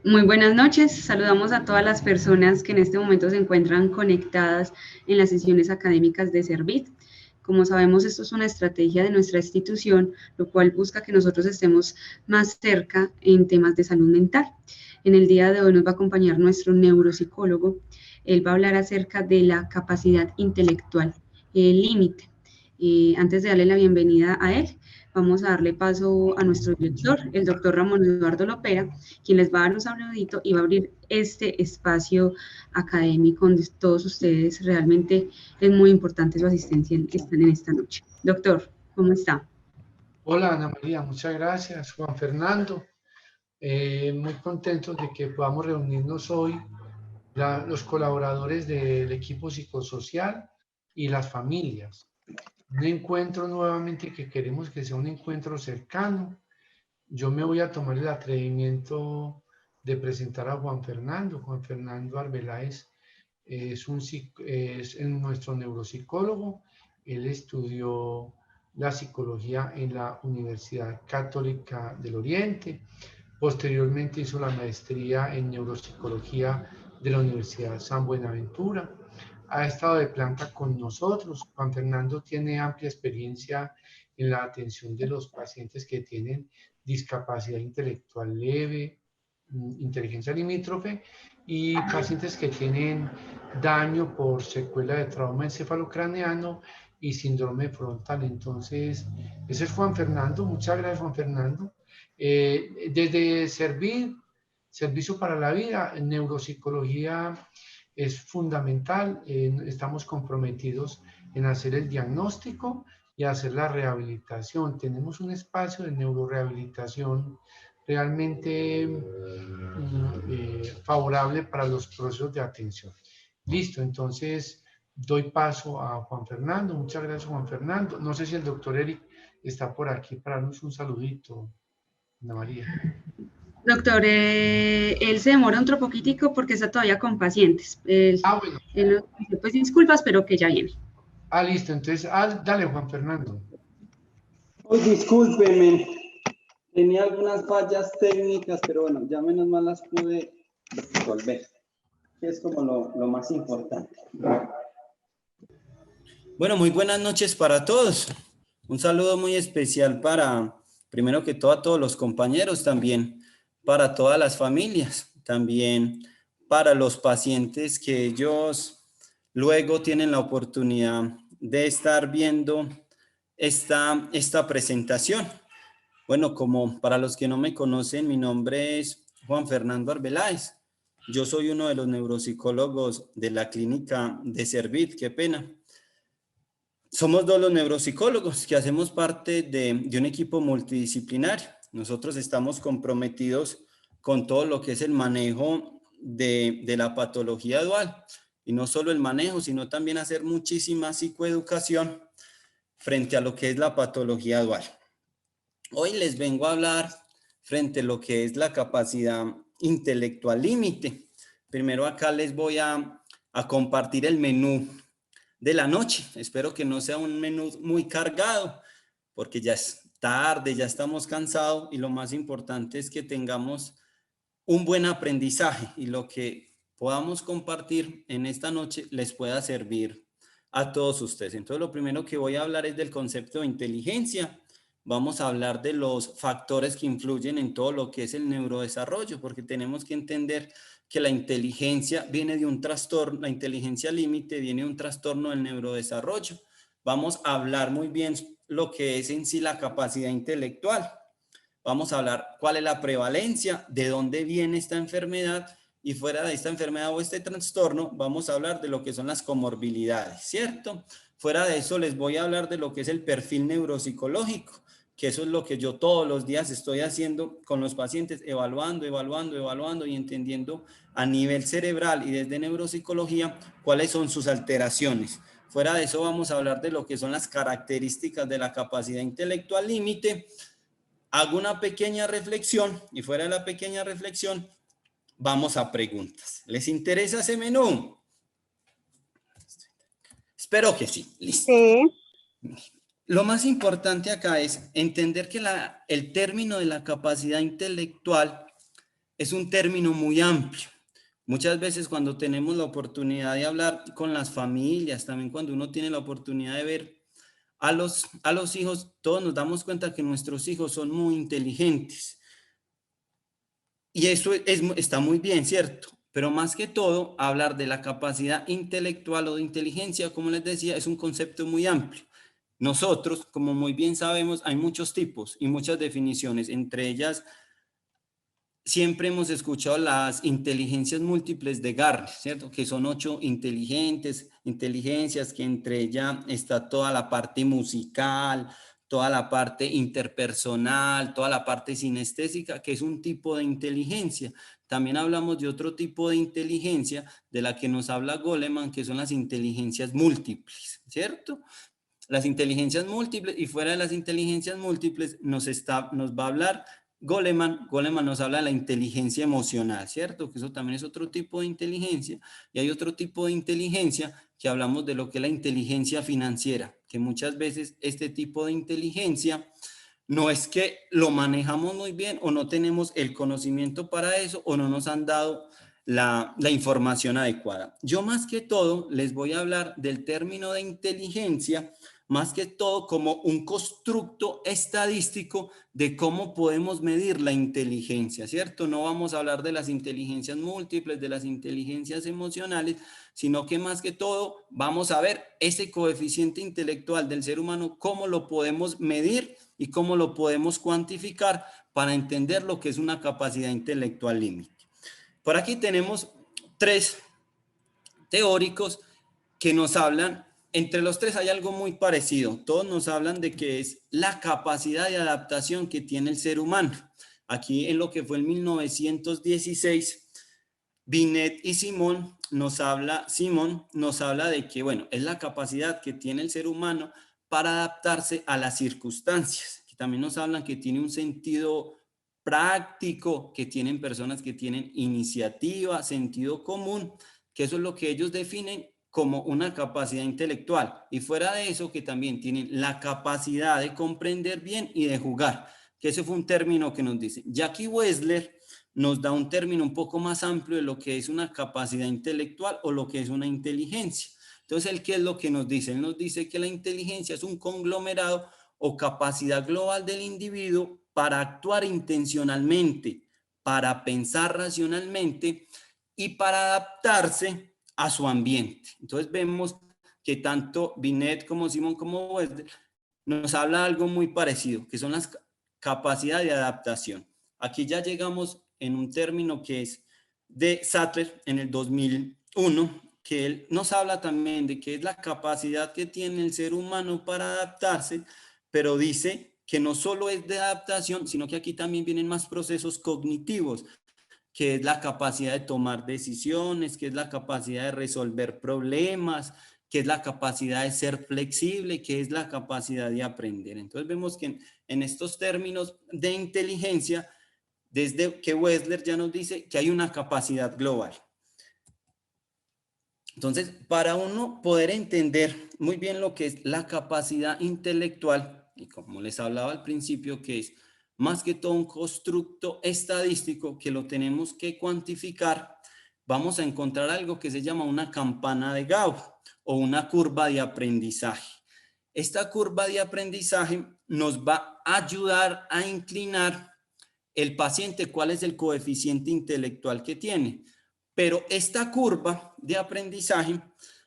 Muy buenas noches, saludamos a todas las personas que en este momento se encuentran conectadas en las sesiones académicas de Servit. Como sabemos, esto es una estrategia de nuestra institución, lo cual busca que nosotros estemos más cerca en temas de salud mental. En el día de hoy nos va a acompañar nuestro neuropsicólogo. Él va a hablar acerca de la capacidad intelectual, el límite. Antes de darle la bienvenida a él, vamos a darle paso a nuestro director, el doctor Ramón Eduardo Lopera, quien les va a dar un saludito y va a abrir este espacio académico donde todos ustedes realmente es muy importante su asistencia que están en esta noche. Doctor, ¿cómo está? Hola Ana María, muchas gracias. Juan Fernando, muy contentos de que podamos reunirnos hoy los colaboradores del equipo psicosocial y las familias. Un encuentro nuevamente que queremos que sea un encuentro cercano. Yo me voy a tomar el atrevimiento de presentar a Juan Fernando. Juan Fernando Arbeláez es nuestro neuropsicólogo. Él estudió la psicología en la Universidad Católica del Oriente. Posteriormente hizo la maestría en neuropsicología de la Universidad San Buenaventura. Ha estado de planta con nosotros. Juan Fernando tiene amplia experiencia en la atención de los pacientes que tienen discapacidad intelectual leve, inteligencia limítrofe y pacientes que tienen daño por secuela de trauma encefalocraneano y síndrome frontal. Entonces, ese es Juan Fernando. Muchas gracias, Juan Fernando. Desde Servicio para la Vida, en neuropsicología es fundamental. Estamos comprometidos en hacer el diagnóstico y hacer la rehabilitación. Tenemos un espacio de neurorehabilitación realmente favorable para los procesos de atención. Listo, entonces doy paso a Juan Fernando. Muchas gracias, Juan Fernando. No sé si el doctor Eric está por aquí para darnos un saludito, Ana María. Doctor, él se demora otro poquitico porque está todavía con pacientes. Bueno. Él pues disculpas, pero que ya viene. Listo, entonces, dale, Juan Fernando. Oh, discúlpeme, tenía algunas fallas técnicas, pero bueno, ya menos mal las pude resolver, que es como lo más importante. Bueno, muy buenas noches para todos. Un saludo muy especial para, primero que todo, a todos los compañeros, también para todas las familias, también para los pacientes que ellos luego tienen la oportunidad de estar viendo esta presentación. Bueno, como para los que no me conocen, mi nombre es Juan Fernando Arbeláez. Yo soy uno de los neuropsicólogos de la clínica de Servit, qué pena. Somos dos los neuropsicólogos que hacemos parte de un equipo multidisciplinario. Nosotros estamos comprometidos con todo lo que es el manejo de la patología dual. Y no solo el manejo, sino también hacer muchísima psicoeducación frente a lo que es la patología dual. Hoy les vengo a hablar frente a lo que es la capacidad intelectual límite. Primero acá les voy a compartir el menú de la noche. Espero que no sea un menú muy cargado, porque ya es tarde, ya estamos cansados y lo más importante es que tengamos un buen aprendizaje y lo que podamos compartir en esta noche les pueda servir a todos ustedes. Entonces, lo primero que voy a hablar es del concepto de inteligencia. Vamos a hablar de los factores que influyen en todo lo que es el neurodesarrollo, porque tenemos que entender que la inteligencia viene de un trastorno, la inteligencia límite viene de un trastorno del neurodesarrollo. Vamos a hablar muy bien lo que es en sí la capacidad intelectual. Vamos a hablar cuál es la prevalencia, de dónde viene esta enfermedad y fuera de esta enfermedad o este trastorno, vamos a hablar de lo que son las comorbilidades, ¿cierto? Fuera de eso les voy a hablar de lo que es el perfil neuropsicológico, que eso es lo que yo todos los días estoy haciendo con los pacientes, evaluando y entendiendo a nivel cerebral y desde neuropsicología cuáles son sus alteraciones. Fuera de eso vamos a hablar de lo que son las características de la capacidad intelectual límite. Hago una pequeña reflexión y fuera de la pequeña reflexión vamos a preguntas. ¿Les interesa ese menú? Espero que sí. Listo. Sí. Lo más importante acá es entender que el término de la capacidad intelectual es un término muy amplio. Muchas veces cuando tenemos la oportunidad de hablar con las familias, también cuando uno tiene la oportunidad de ver a los hijos, todos nos damos cuenta que nuestros hijos son muy inteligentes. Y eso está muy bien, ¿cierto? Pero más que todo, hablar de la capacidad intelectual o de inteligencia, como les decía, es un concepto muy amplio. Nosotros, como muy bien sabemos, hay muchos tipos y muchas definiciones. Entre ellas, siempre hemos escuchado las inteligencias múltiples de Garner, ¿cierto? Que son 8 inteligencias, que entre ellas está toda la parte musical, toda la parte interpersonal, toda la parte sinestésica, que es un tipo de inteligencia. También hablamos de otro tipo de inteligencia de la que nos habla Goleman, que son las inteligencias múltiples, ¿cierto? Las inteligencias múltiples, y fuera de las inteligencias múltiples nos va a hablar Goleman nos habla de la inteligencia emocional, ¿cierto? Que eso también es otro tipo de inteligencia. Y hay otro tipo de inteligencia que hablamos de lo que es la inteligencia financiera, que muchas veces este tipo de inteligencia no es que lo manejamos muy bien o no tenemos el conocimiento para eso o no nos han dado la información adecuada. Yo más que todo les voy a hablar del término de inteligencia, más que todo como un constructo estadístico de cómo podemos medir la inteligencia, ¿cierto? No vamos a hablar de las inteligencias múltiples, de las inteligencias emocionales, sino que más que todo vamos a ver ese coeficiente intelectual del ser humano, cómo lo podemos medir y cómo lo podemos cuantificar para entender lo que es una capacidad intelectual límite. Por aquí tenemos 3 teóricos que nos hablan. Entre los 3 hay algo muy parecido. Todos nos hablan de que es la capacidad de adaptación que tiene el ser humano. Aquí en lo que fue en 1916, Binet y Simon nos habla de que, bueno, es la capacidad que tiene el ser humano para adaptarse a las circunstancias. Aquí también nos hablan que tiene un sentido práctico, que tienen personas que tienen iniciativa, sentido común, que eso es lo que ellos definen como una capacidad intelectual. Y fuera de eso, que también tienen la capacidad de comprender bien y de jugar, que ese fue un término que nos dice. Jackie Wessler nos da un término un poco más amplio de lo que es una capacidad intelectual o lo que es una inteligencia. Entonces, ¿él qué es lo que nos dice? Él nos dice que la inteligencia es un conglomerado o capacidad global del individuo para actuar intencionalmente, para pensar racionalmente y para adaptarse a su ambiente. Entonces vemos que tanto Binet como Simon como Wessler nos habla algo muy parecido, que son las capacidades de adaptación. Aquí ya llegamos en un término que es de Sattler en el 2001, que él nos habla también de que es la capacidad que tiene el ser humano para adaptarse, pero dice que no solo es de adaptación, sino que aquí también vienen más procesos cognitivos, que es la capacidad de tomar decisiones, que es la capacidad de resolver problemas, que es la capacidad de ser flexible, que es la capacidad de aprender. Entonces vemos que en estos términos de inteligencia, desde que Wessler ya nos dice que hay una capacidad global. Entonces, para uno poder entender muy bien lo que es la capacidad intelectual, y como les hablaba al principio, que es más que todo un constructo estadístico que lo tenemos que cuantificar, vamos a encontrar algo que se llama una campana de Gauss o una curva de aprendizaje. Esta curva de aprendizaje nos va a ayudar a inclinar el paciente cuál es el coeficiente intelectual que tiene. Pero esta curva de aprendizaje,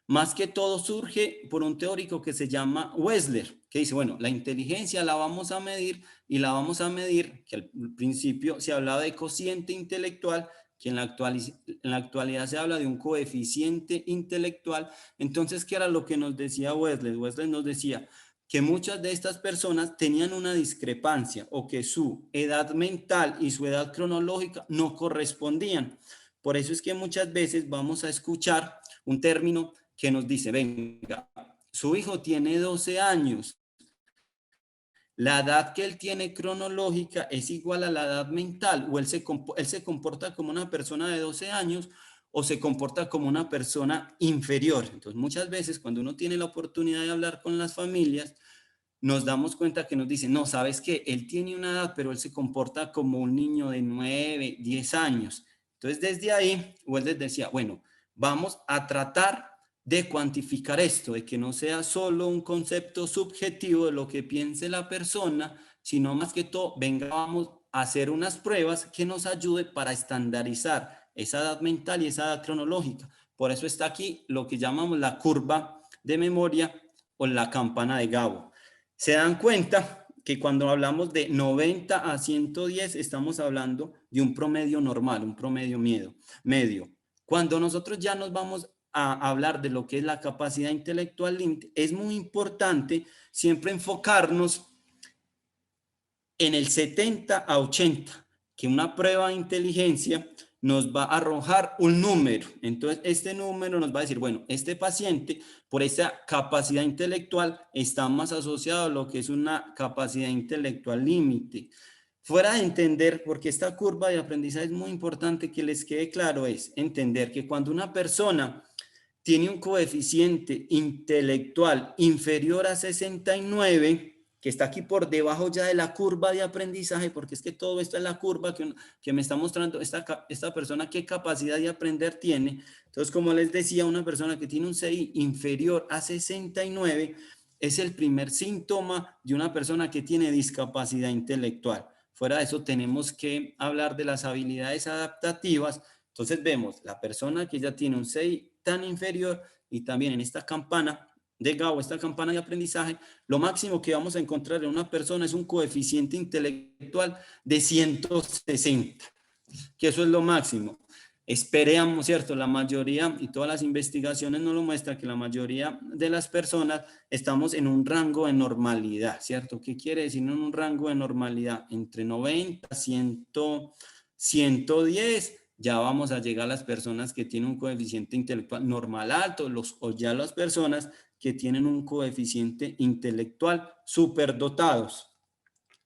más que todo, surge por un teórico que se llama Wessler, que dice, bueno, la inteligencia la vamos a medir y la vamos a medir, que al principio se hablaba de cociente intelectual, que en la actualidad se habla de un coeficiente intelectual. Entonces, ¿qué era lo que nos decía Wessler? Wessler nos decía que muchas de estas personas tenían una discrepancia o que su edad mental y su edad cronológica no correspondían. Por eso es que muchas veces vamos a escuchar un término que nos dice, venga, su hijo tiene 12 años, la edad que él tiene cronológica es igual a la edad mental, o él se comporta como una persona de 12 años o se comporta como una persona inferior. Entonces muchas veces cuando uno tiene la oportunidad de hablar con las familias, nos damos cuenta que nos dicen, no, ¿sabes qué? Él tiene una edad, pero él se comporta como un niño de 9, 10 años. Entonces, desde ahí, Wesler decía, bueno, vamos a tratar de cuantificar esto, de que no sea solo un concepto subjetivo de lo que piense la persona, sino más que todo, vamos a hacer unas pruebas que nos ayude para estandarizar esa edad mental y esa edad cronológica. Por eso está aquí lo que llamamos la curva de memoria o la campana de Gabo. Se dan cuenta que cuando hablamos de 90 a 110 estamos hablando de un promedio normal, un promedio medio. Cuando nosotros ya nos vamos a hablar de lo que es la capacidad intelectual límite, es muy importante siempre enfocarnos en el 70 a 80, que una prueba de inteligencia nos va a arrojar un número. Entonces, este número nos va a decir, bueno, este paciente, por esa capacidad intelectual, está más asociado a lo que es una capacidad intelectual límite. Fuera de entender, porque esta curva de aprendizaje es muy importante que les quede claro, es entender que cuando una persona tiene un coeficiente intelectual inferior a 69, que está aquí por debajo ya de la curva de aprendizaje, porque es que todo esto es la curva que me está mostrando esta persona qué capacidad de aprender tiene. Entonces, como les decía, una persona que tiene un CI inferior a 69 es el primer síntoma de una persona que tiene discapacidad intelectual. Fuera de eso, tenemos que hablar de las habilidades adaptativas. Entonces, vemos la persona que ya tiene un CI tan inferior y también en esta campana de Gabo, esta campana de aprendizaje, lo máximo que vamos a encontrar en una persona es un coeficiente intelectual de 160, que eso es lo máximo. Esperemos, ¿cierto? La mayoría y todas las investigaciones nos lo muestran que la mayoría de las personas estamos en un rango de normalidad, ¿cierto? ¿Qué quiere decir en un rango de normalidad? Entre 90, 100, 110, ya vamos a llegar a las personas que tienen un coeficiente intelectual normal alto, o ya las personas que tienen un coeficiente intelectual superdotados.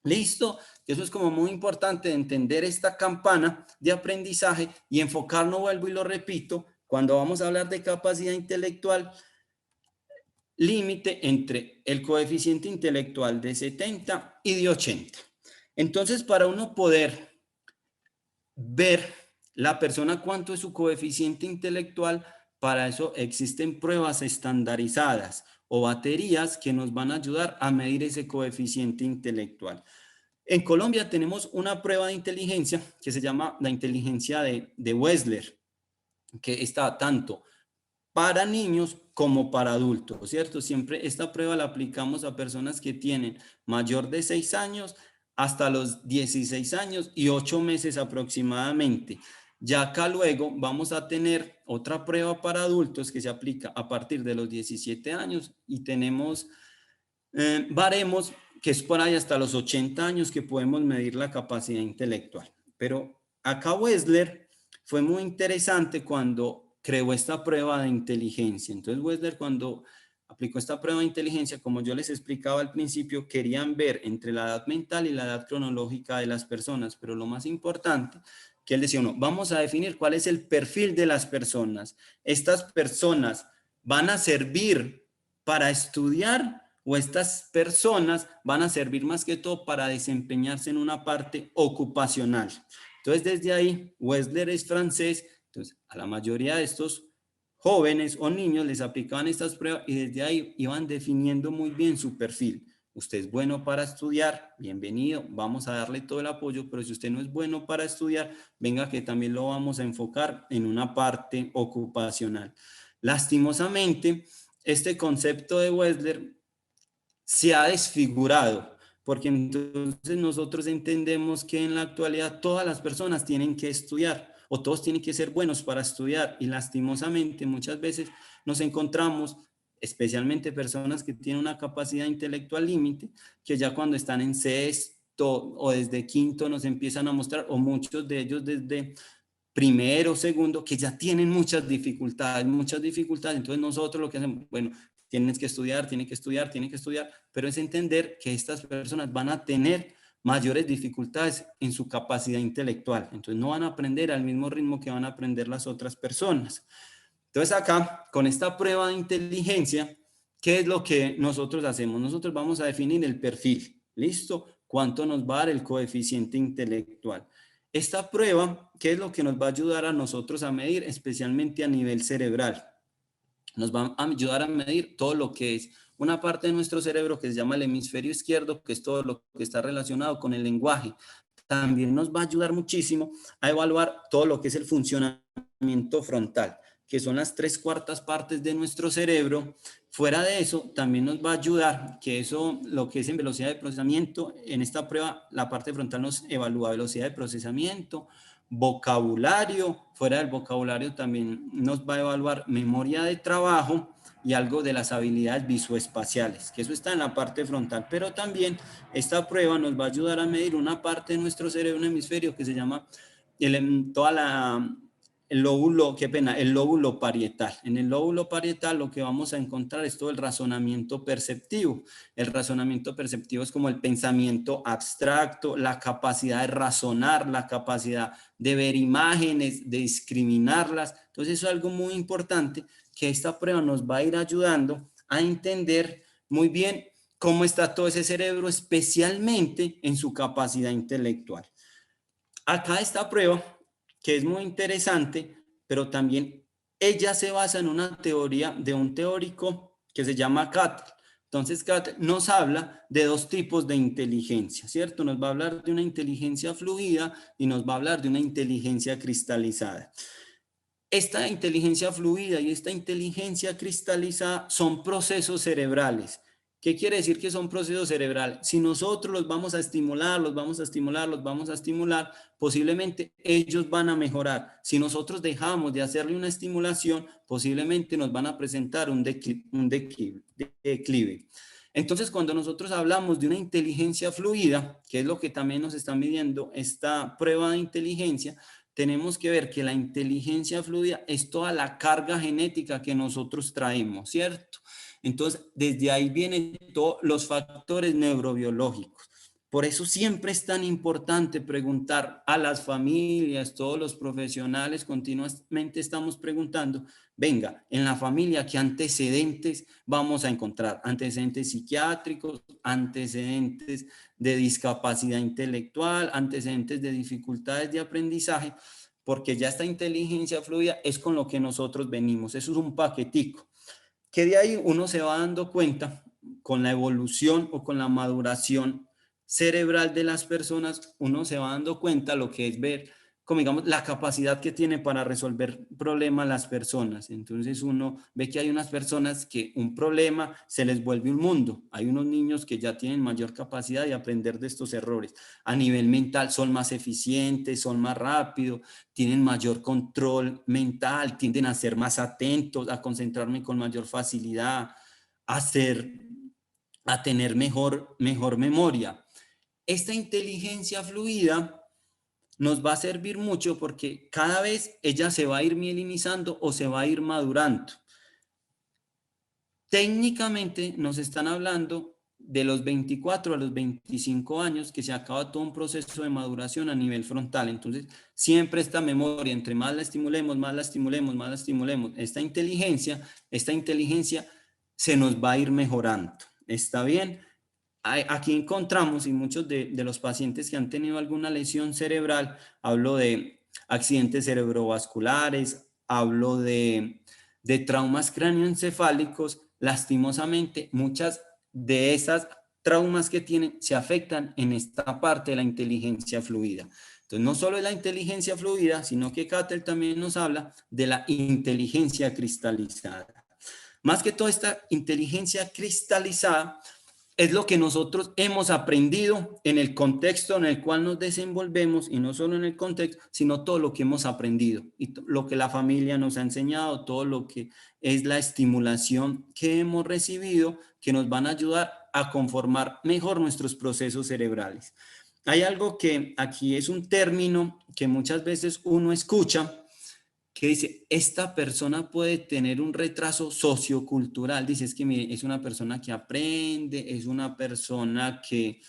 ¿Listo? Eso es como muy importante entender esta campana de aprendizaje y enfocarnos, vuelvo y lo repito, cuando vamos a hablar de capacidad intelectual, límite entre el coeficiente intelectual de 70 y de 80. Entonces, para uno poder ver la persona cuánto es su coeficiente intelectual, para eso existen pruebas estandarizadas o baterías que nos van a ayudar a medir ese coeficiente intelectual. En Colombia tenemos una prueba de inteligencia que se llama la inteligencia de Wesler, que está tanto para niños como para adultos, ¿cierto? Siempre esta prueba la aplicamos a personas que tienen mayor de 6 años hasta los 16 años y 8 meses aproximadamente. Ya acá luego vamos a tener otra prueba para adultos que se aplica a partir de los 17 años y tenemos baremos que es por ahí hasta los 80 años que podemos medir la capacidad intelectual. Pero acá Wesler fue muy interesante cuando creó esta prueba de inteligencia. Entonces Wesler, cuando aplicó esta prueba de inteligencia, como yo les explicaba al principio, querían ver entre la edad mental y la edad cronológica de las personas, pero lo más importante, que él decía, no, vamos a definir cuál es el perfil de las personas. Estas personas van a servir para estudiar o estas personas van a servir más que todo para desempeñarse en una parte ocupacional. Entonces, desde ahí, Wesler es francés, entonces a la mayoría de estos jóvenes o niños les aplicaban estas pruebas y desde ahí iban definiendo muy bien su perfil. Usted es bueno para estudiar, bienvenido, vamos a darle todo el apoyo, pero si usted no es bueno para estudiar, venga que también lo vamos a enfocar en una parte ocupacional. Lastimosamente, este concepto de Wesler se ha desfigurado, porque entonces nosotros entendemos que en la actualidad todas las personas tienen que estudiar o todos tienen que ser buenos para estudiar y lastimosamente muchas veces nos encontramos, especialmente personas que tienen una capacidad intelectual límite, que ya cuando están en sexto o desde quinto nos empiezan a mostrar, o muchos de ellos desde primero, segundo, que ya tienen muchas dificultades, entonces nosotros lo que hacemos, bueno, tienes que estudiar, pero es entender que estas personas van a tener mayores dificultades en su capacidad intelectual. Entonces no van a aprender al mismo ritmo que van a aprender las otras personas. Entonces acá, con esta prueba de inteligencia, ¿qué es lo que nosotros hacemos? Nosotros vamos a definir el perfil, ¿listo? ¿Cuánto nos va a dar el coeficiente intelectual? Esta prueba, ¿qué es lo que nos va a ayudar a nosotros a medir, especialmente a nivel cerebral? Nos va a ayudar a medir todo lo que es una parte de nuestro cerebro que se llama el hemisferio izquierdo, que es todo lo que está relacionado con el lenguaje. También nos va a ayudar muchísimo a evaluar todo lo que es el funcionamiento frontal, que son las 3/4 partes de nuestro cerebro. Fuera de eso, también nos va a ayudar, que eso, lo que es en velocidad de procesamiento, en esta prueba, la parte frontal nos evalúa velocidad de procesamiento, vocabulario, fuera del vocabulario también nos va a evaluar memoria de trabajo y algo de las habilidades visoespaciales, que eso está en la parte frontal, pero también esta prueba nos va a ayudar a medir una parte de nuestro cerebro, un hemisferio que se llama el lóbulo parietal. En el lóbulo parietal lo que vamos a encontrar es todo el razonamiento perceptivo. El razonamiento perceptivo es como el pensamiento abstracto, la capacidad de razonar, la capacidad de ver imágenes, de discriminarlas. Entonces eso es algo muy importante que esta prueba nos va a ir ayudando a entender muy bien cómo está todo ese cerebro, especialmente en su capacidad intelectual. Acá esta prueba, que es muy interesante, pero también ella se basa en una teoría de un teórico que se llama Cattell. Entonces, Cattell nos habla de dos tipos de inteligencia, ¿cierto? Nos va a hablar de una inteligencia fluida y nos va a hablar de una inteligencia cristalizada. Esta inteligencia fluida y esta inteligencia cristalizada son procesos cerebrales. ¿Qué quiere decir que son procesos cerebrales? Si nosotros los vamos a estimular, posiblemente ellos van a mejorar. Si nosotros dejamos de hacerle una estimulación, posiblemente nos van a presentar un declive. Entonces, cuando nosotros hablamos de una inteligencia fluida, que es lo que también nos está midiendo esta prueba de inteligencia, tenemos que ver que la inteligencia fluida es toda la carga genética que nosotros traemos, ¿cierto? Entonces, desde ahí vienen todos los factores neurobiológicos. Por eso siempre es tan importante preguntar a las familias, todos los profesionales, continuamente estamos preguntando, venga, en la familia, ¿qué antecedentes vamos a encontrar? Antecedentes psiquiátricos, antecedentes de discapacidad intelectual, antecedentes de dificultades de aprendizaje, porque ya esta inteligencia fluida es con lo que nosotros venimos, eso es un paquetico. Que de ahí uno se va dando cuenta con la evolución o con la maduración cerebral de las personas, uno se va dando cuenta lo que es ver, como digamos, la capacidad que tiene para resolver problemas las personas. Entonces uno ve que hay unas personas que un problema se les vuelve un mundo. Hay unos niños que ya tienen mayor capacidad de aprender de estos errores. A nivel mental son más eficientes, son más rápidos, tienen mayor control mental, tienden a ser más atentos, a concentrarme con mayor facilidad, a tener mejor memoria. Esta inteligencia fluida nos va a servir mucho porque cada vez ella se va a ir mielinizando o se va a ir madurando. Técnicamente nos están hablando de los 24 a los 25 años que se acaba todo un proceso de maduración a nivel frontal. Entonces, siempre esta memoria, entre más la estimulemos, esta inteligencia se nos va a ir mejorando. ¿Está bien? Aquí encontramos, y muchos de los pacientes que han tenido alguna lesión cerebral, hablo de accidentes cerebrovasculares, hablo de traumas cráneoencefálicos, lastimosamente muchas de esas traumas que tienen se afectan en esta parte de la inteligencia fluida. Entonces, no solo es la inteligencia fluida, sino que Cattell también nos habla de la inteligencia cristalizada. Más que toda esta inteligencia cristalizada, es lo que nosotros hemos aprendido en el contexto en el cual nos desenvolvemos, y no solo en el contexto, sino todo lo que hemos aprendido y lo que la familia nos ha enseñado, todo lo que es la estimulación que hemos recibido, que nos van a ayudar a conformar mejor nuestros procesos cerebrales. Hay algo que aquí es un término que muchas veces uno escucha, que dice, esta persona puede tener un retraso sociocultural. Dice, es que mire, es una persona que aprende, es una persona que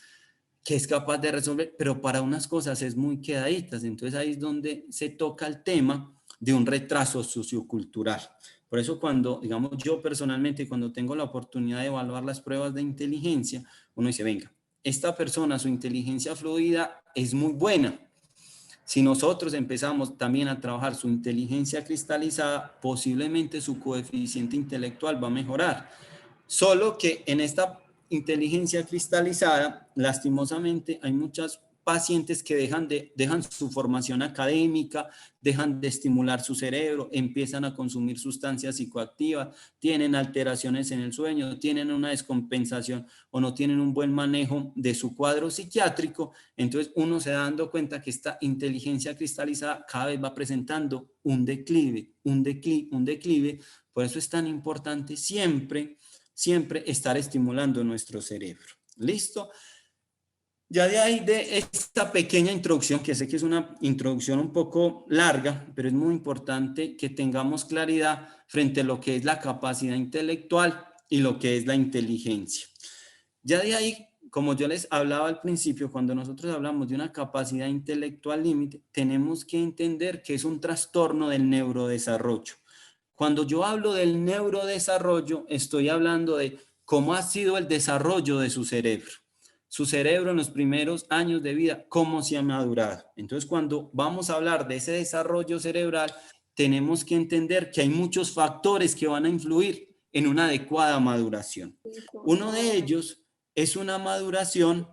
es capaz de resolver, pero para unas cosas es muy quedaditas. Entonces ahí es donde se toca el tema de un retraso sociocultural. Por eso cuando, digamos, yo personalmente, cuando tengo la oportunidad de evaluar las pruebas de inteligencia, uno dice, venga, esta persona, su inteligencia fluida es muy buena. Si nosotros empezamos también a trabajar su inteligencia cristalizada, posiblemente su coeficiente intelectual va a mejorar. Solo que en esta inteligencia cristalizada, lastimosamente, hay muchas pacientes que dejan su formación académica, dejan de estimular su cerebro, empiezan a consumir sustancias psicoactivas, tienen alteraciones en el sueño, tienen una descompensación o no tienen un buen manejo de su cuadro psiquiátrico. Entonces uno se da dando cuenta que esta inteligencia cristalizada cada vez va presentando un declive. Por eso es tan importante siempre estar estimulando nuestro cerebro. ¿Listo? Ya de ahí, de esta pequeña introducción, que sé que es una introducción un poco larga, pero es muy importante que tengamos claridad frente a lo que es la capacidad intelectual y lo que es la inteligencia. Ya de ahí, como yo les hablaba al principio, cuando nosotros hablamos de una capacidad intelectual límite, tenemos que entender que es un trastorno del neurodesarrollo. Cuando yo hablo del neurodesarrollo, estoy hablando de cómo ha sido el desarrollo de su cerebro. Su cerebro en los primeros años de vida, cómo se ha madurado. Entonces, cuando vamos a hablar de ese desarrollo cerebral, tenemos que entender que hay muchos factores que van a influir en una adecuada maduración. Uno de ellos es una maduración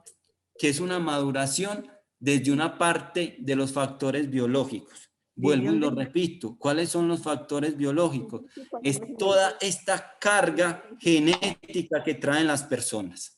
que es una maduración desde una parte de los factores biológicos. Vuelvo y lo repito, ¿cuáles son los factores biológicos? Es toda esta carga genética que traen las personas.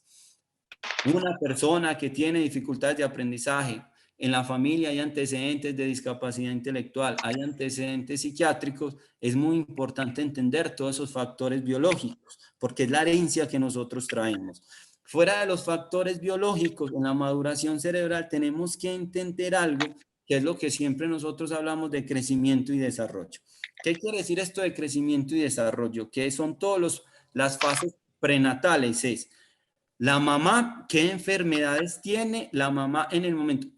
Una persona que tiene dificultades de aprendizaje, en la familia hay antecedentes de discapacidad intelectual, hay antecedentes psiquiátricos, es muy importante entender todos esos factores biológicos, porque es la herencia que nosotros traemos. Fuera de los factores biológicos, en la maduración cerebral tenemos que entender algo que es lo que siempre nosotros hablamos de crecimiento y desarrollo. ¿Qué quiere decir esto de crecimiento y desarrollo? Que son todas las fases prenatales, es la mamá, ¿qué enfermedades tiene la mamá en el momento?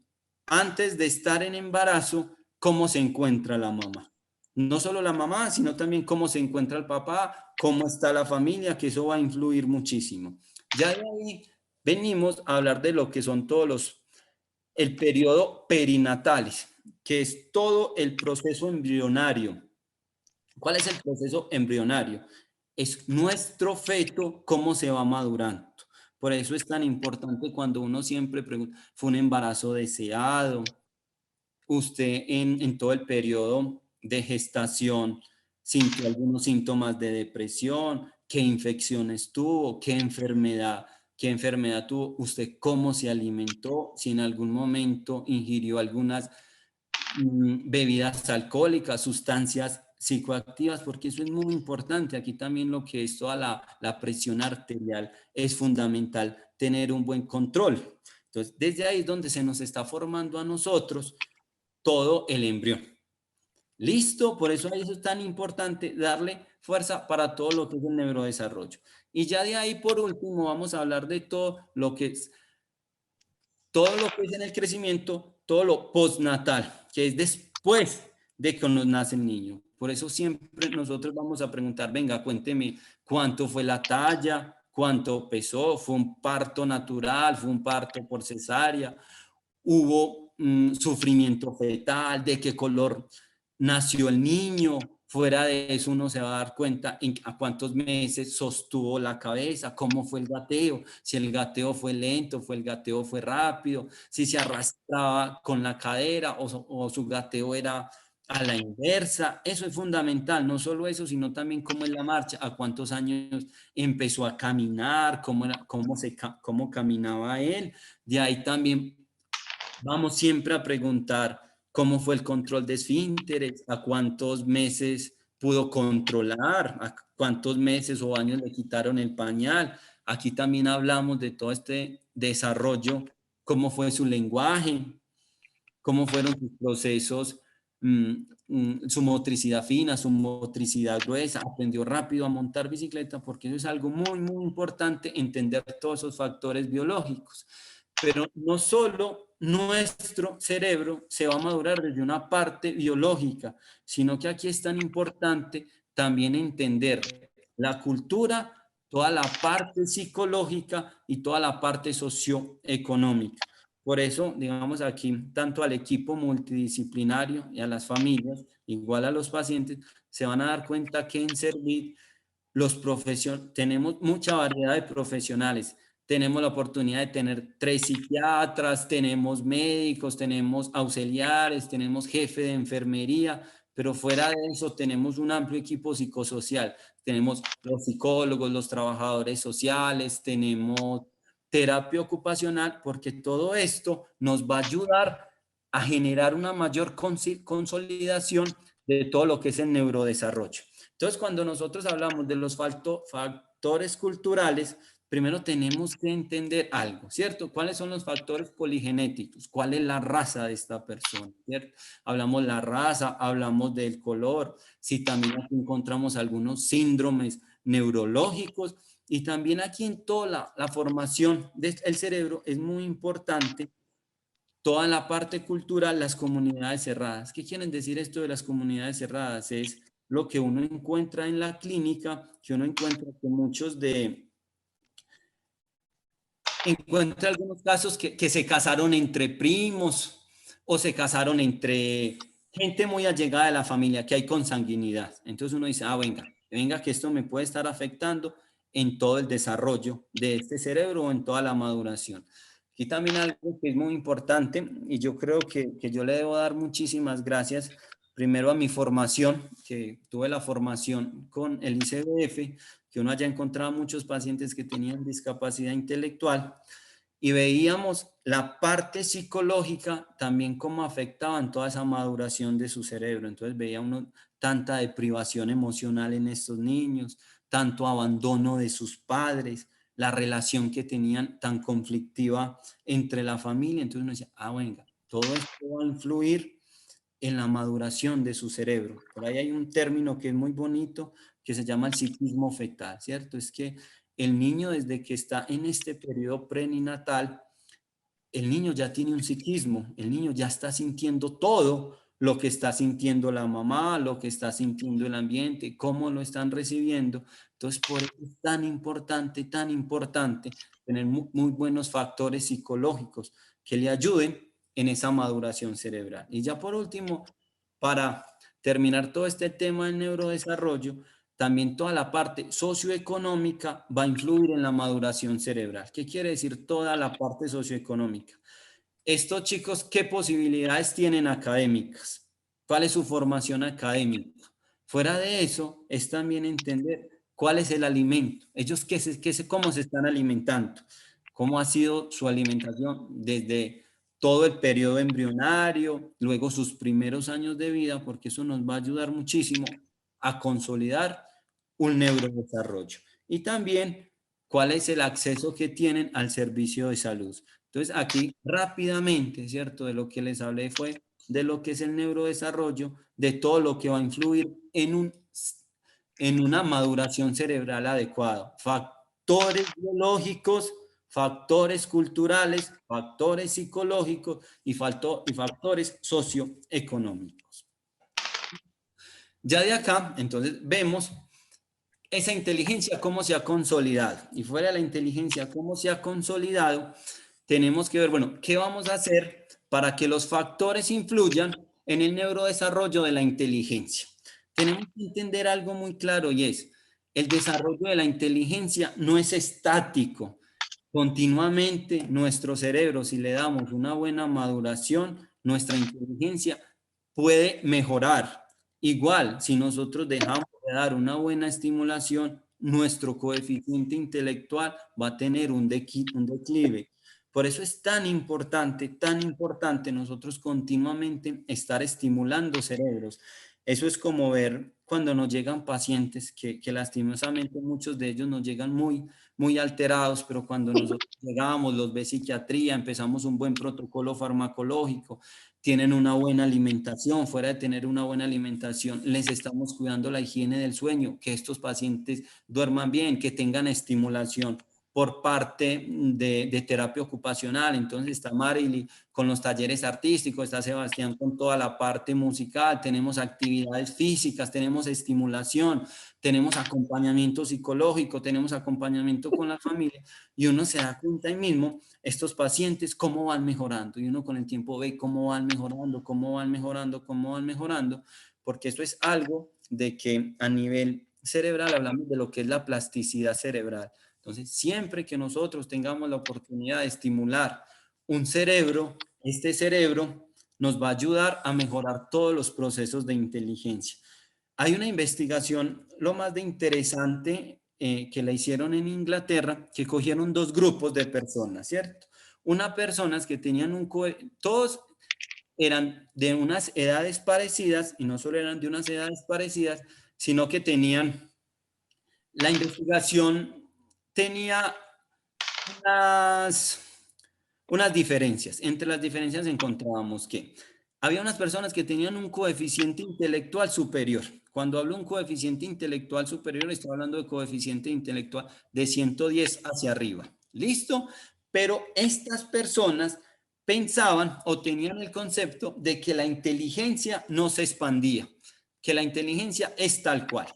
Antes de estar en embarazo, ¿cómo se encuentra la mamá? No solo la mamá, sino también cómo se encuentra el papá, cómo está la familia, que eso va a influir muchísimo. Ya de ahí venimos a hablar de lo que son el periodo perinatales, que es todo el proceso embrionario. ¿Cuál es el proceso embrionario? Es nuestro feto, cómo se va madurando. Por eso es tan importante cuando uno siempre pregunta, ¿fue un embarazo deseado? Usted en todo el periodo de gestación sintió algunos síntomas de depresión, qué infecciones tuvo, qué enfermedad tuvo, usted cómo se alimentó, si en algún momento ingirió algunas bebidas alcohólicas, sustancias psicoactivas, porque eso es muy importante. Aquí también lo que es toda la presión arterial es fundamental tener un buen control. Entonces, desde ahí es donde se nos está formando a nosotros todo el embrión. ¿Listo? Por eso es tan importante darle fuerza para todo lo que es el neurodesarrollo. Y ya de ahí, por último, vamos a hablar de todo lo que es en el crecimiento, todo lo postnatal, que es después de que nos nace el niño. Por eso siempre nosotros vamos a preguntar, venga, cuénteme cuánto fue la talla, cuánto pesó, fue un parto natural, fue un parto por cesárea, hubo sufrimiento fetal, de qué color nació el niño. Fuera de eso uno se va a dar cuenta a cuántos meses sostuvo la cabeza, cómo fue el gateo, si el gateo fue lento, el gateo fue rápido, si se arrastraba con la cadera o su gateo era a la inversa. Eso es fundamental, no solo eso, sino también cómo es la marcha, a cuántos años empezó a caminar, cómo caminaba él. De ahí también vamos siempre a preguntar cómo fue el control de esfínteres, a cuántos meses pudo controlar, a cuántos meses o años le quitaron el pañal. Aquí también hablamos de todo este desarrollo, cómo fue su lenguaje, cómo fueron sus procesos, su motricidad fina, su motricidad gruesa, aprendió rápido a montar bicicleta, porque eso es algo muy, muy importante, entender todos esos factores biológicos. Pero no solo nuestro cerebro se va a madurar desde una parte biológica, sino que aquí es tan importante también entender la cultura, toda la parte psicológica y toda la parte socioeconómica. Por eso, digamos aquí, tanto al equipo multidisciplinario y a las familias, igual a los pacientes, se van a dar cuenta que en Servir tenemos mucha variedad de profesionales. Tenemos la oportunidad de tener 3 psiquiatras, tenemos médicos, tenemos auxiliares, tenemos jefe de enfermería, pero fuera de eso tenemos un amplio equipo psicosocial. Tenemos los psicólogos, los trabajadores sociales, tenemos terapia ocupacional, porque todo esto nos va a ayudar a generar una mayor consolidación de todo lo que es el neurodesarrollo. Entonces, cuando nosotros hablamos de los factores culturales, primero tenemos que entender algo, ¿cierto? ¿Cuáles son los factores poligenéticos? ¿Cuál es la raza de esta persona? ¿Cierto? Hablamos la raza, hablamos del color, si también aquí encontramos algunos síndromes neurológicos, y también aquí en toda la formación del cerebro es muy importante toda la parte cultural, las comunidades cerradas. ¿Qué quieren decir esto de las comunidades cerradas? Es lo que uno encuentra en la clínica, que uno encuentra que encuentra algunos casos que se casaron entre primos o se casaron entre gente muy allegada de la familia, que hay consanguinidad. Entonces uno dice, venga que esto me puede estar afectando en todo el desarrollo de este cerebro o en toda la maduración. Aquí también algo que es muy importante, y yo creo que yo le debo dar muchísimas gracias primero a mi formación, que tuve la formación con el ICBF, que uno allá encontraba muchos pacientes que tenían discapacidad intelectual, y veíamos la parte psicológica también cómo afectaban toda esa maduración de su cerebro. Entonces veía uno tanta deprivación emocional en estos niños, tanto abandono de sus padres, la relación que tenían tan conflictiva entre la familia. Entonces uno decía, venga, todo esto va a influir en la maduración de su cerebro. Por ahí hay un término que es muy bonito que se llama el psiquismo fetal, ¿cierto? Es que el niño desde que está en este periodo prenatal, el niño ya tiene un psiquismo, el niño ya está sintiendo todo lo que está sintiendo la mamá, lo que está sintiendo el ambiente, cómo lo están recibiendo. Entonces, por eso es tan importante tener muy buenos factores psicológicos que le ayuden en esa maduración cerebral. Y ya por último, para terminar todo este tema del neurodesarrollo, también toda la parte socioeconómica va a influir en la maduración cerebral. ¿Qué quiere decir toda la parte socioeconómica? Estos chicos, ¿qué posibilidades tienen académicas? ¿Cuál es su formación académica? Fuera de eso, es también entender cuál es el alimento. Ellos cómo se están alimentando, cómo ha sido su alimentación desde todo el periodo embrionario, luego sus primeros años de vida, porque eso nos va a ayudar muchísimo a consolidar un neurodesarrollo. Y también cuál es el acceso que tienen al servicio de salud. Entonces, aquí rápidamente, ¿cierto? De lo que les hablé fue de lo que es el neurodesarrollo, de todo lo que va a influir en una maduración cerebral adecuada. Factores biológicos, factores culturales, factores psicológicos y factores socioeconómicos. Ya de acá, entonces, vemos esa inteligencia cómo se ha consolidado. Y fuera de la inteligencia cómo se ha consolidado, tenemos que ver, bueno, ¿qué vamos a hacer para que los factores influyan en el neurodesarrollo de la inteligencia? Tenemos que entender algo muy claro y es, el desarrollo de la inteligencia no es estático. Continuamente nuestro cerebro, si le damos una buena maduración, nuestra inteligencia puede mejorar. Igual, si nosotros dejamos de dar una buena estimulación, nuestro coeficiente intelectual va a tener un declive. Por eso es tan importante nosotros continuamente estar estimulando cerebros. Eso es como ver cuando nos llegan pacientes que lastimosamente muchos de ellos nos llegan muy alterados, pero cuando nosotros llegamos, los ve psiquiatría, empezamos un buen protocolo farmacológico, tienen una buena alimentación, fuera de tener una buena alimentación, les estamos cuidando la higiene del sueño, que estos pacientes duerman bien, que tengan estimulación. por parte de terapia ocupacional. Entonces está Marily con los talleres artísticos, está Sebastián con toda la parte musical, tenemos actividades físicas, tenemos estimulación, tenemos acompañamiento psicológico, tenemos acompañamiento con la familia, y uno se da cuenta ahí mismo, estos pacientes, cómo van mejorando, y uno con el tiempo ve cómo van mejorando, cómo van mejorando, cómo van mejorando, porque esto es algo de que a nivel cerebral hablamos de lo que es la plasticidad cerebral. Entonces, siempre que nosotros tengamos la oportunidad de estimular un cerebro, este cerebro nos va a ayudar a mejorar todos los procesos de inteligencia. Hay una investigación, lo más de interesante, que la hicieron en Inglaterra, que cogieron dos grupos de personas, ¿cierto? Unas personas que tenían todos eran de unas edades parecidas, y no solo eran de unas edades parecidas, sino que tenían, la investigación tenía unas diferencias. Entre las diferencias encontrábamos que había unas personas que tenían un coeficiente intelectual superior. Cuando hablo de un coeficiente intelectual superior, estoy hablando de coeficiente intelectual de 110 hacia arriba. ¿Listo? Pero estas personas pensaban o tenían el concepto de que la inteligencia no se expandía, que la inteligencia es tal cual.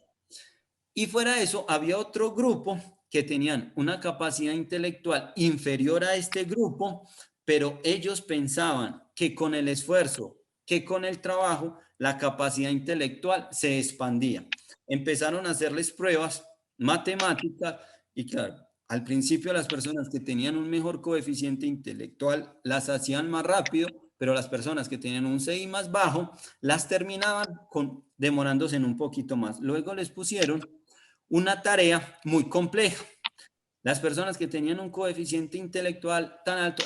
Y fuera de eso, había otro grupo que tenían una capacidad intelectual inferior a este grupo, pero ellos pensaban que con el esfuerzo, que con el trabajo, la capacidad intelectual se expandía. Empezaron a hacerles pruebas matemáticas y claro, al principio las personas que tenían un mejor coeficiente intelectual las hacían más rápido, pero las personas que tenían un CI más bajo las terminaban demorándose en un poquito más. Luego les pusieron una tarea muy compleja. Las personas que tenían un coeficiente intelectual tan alto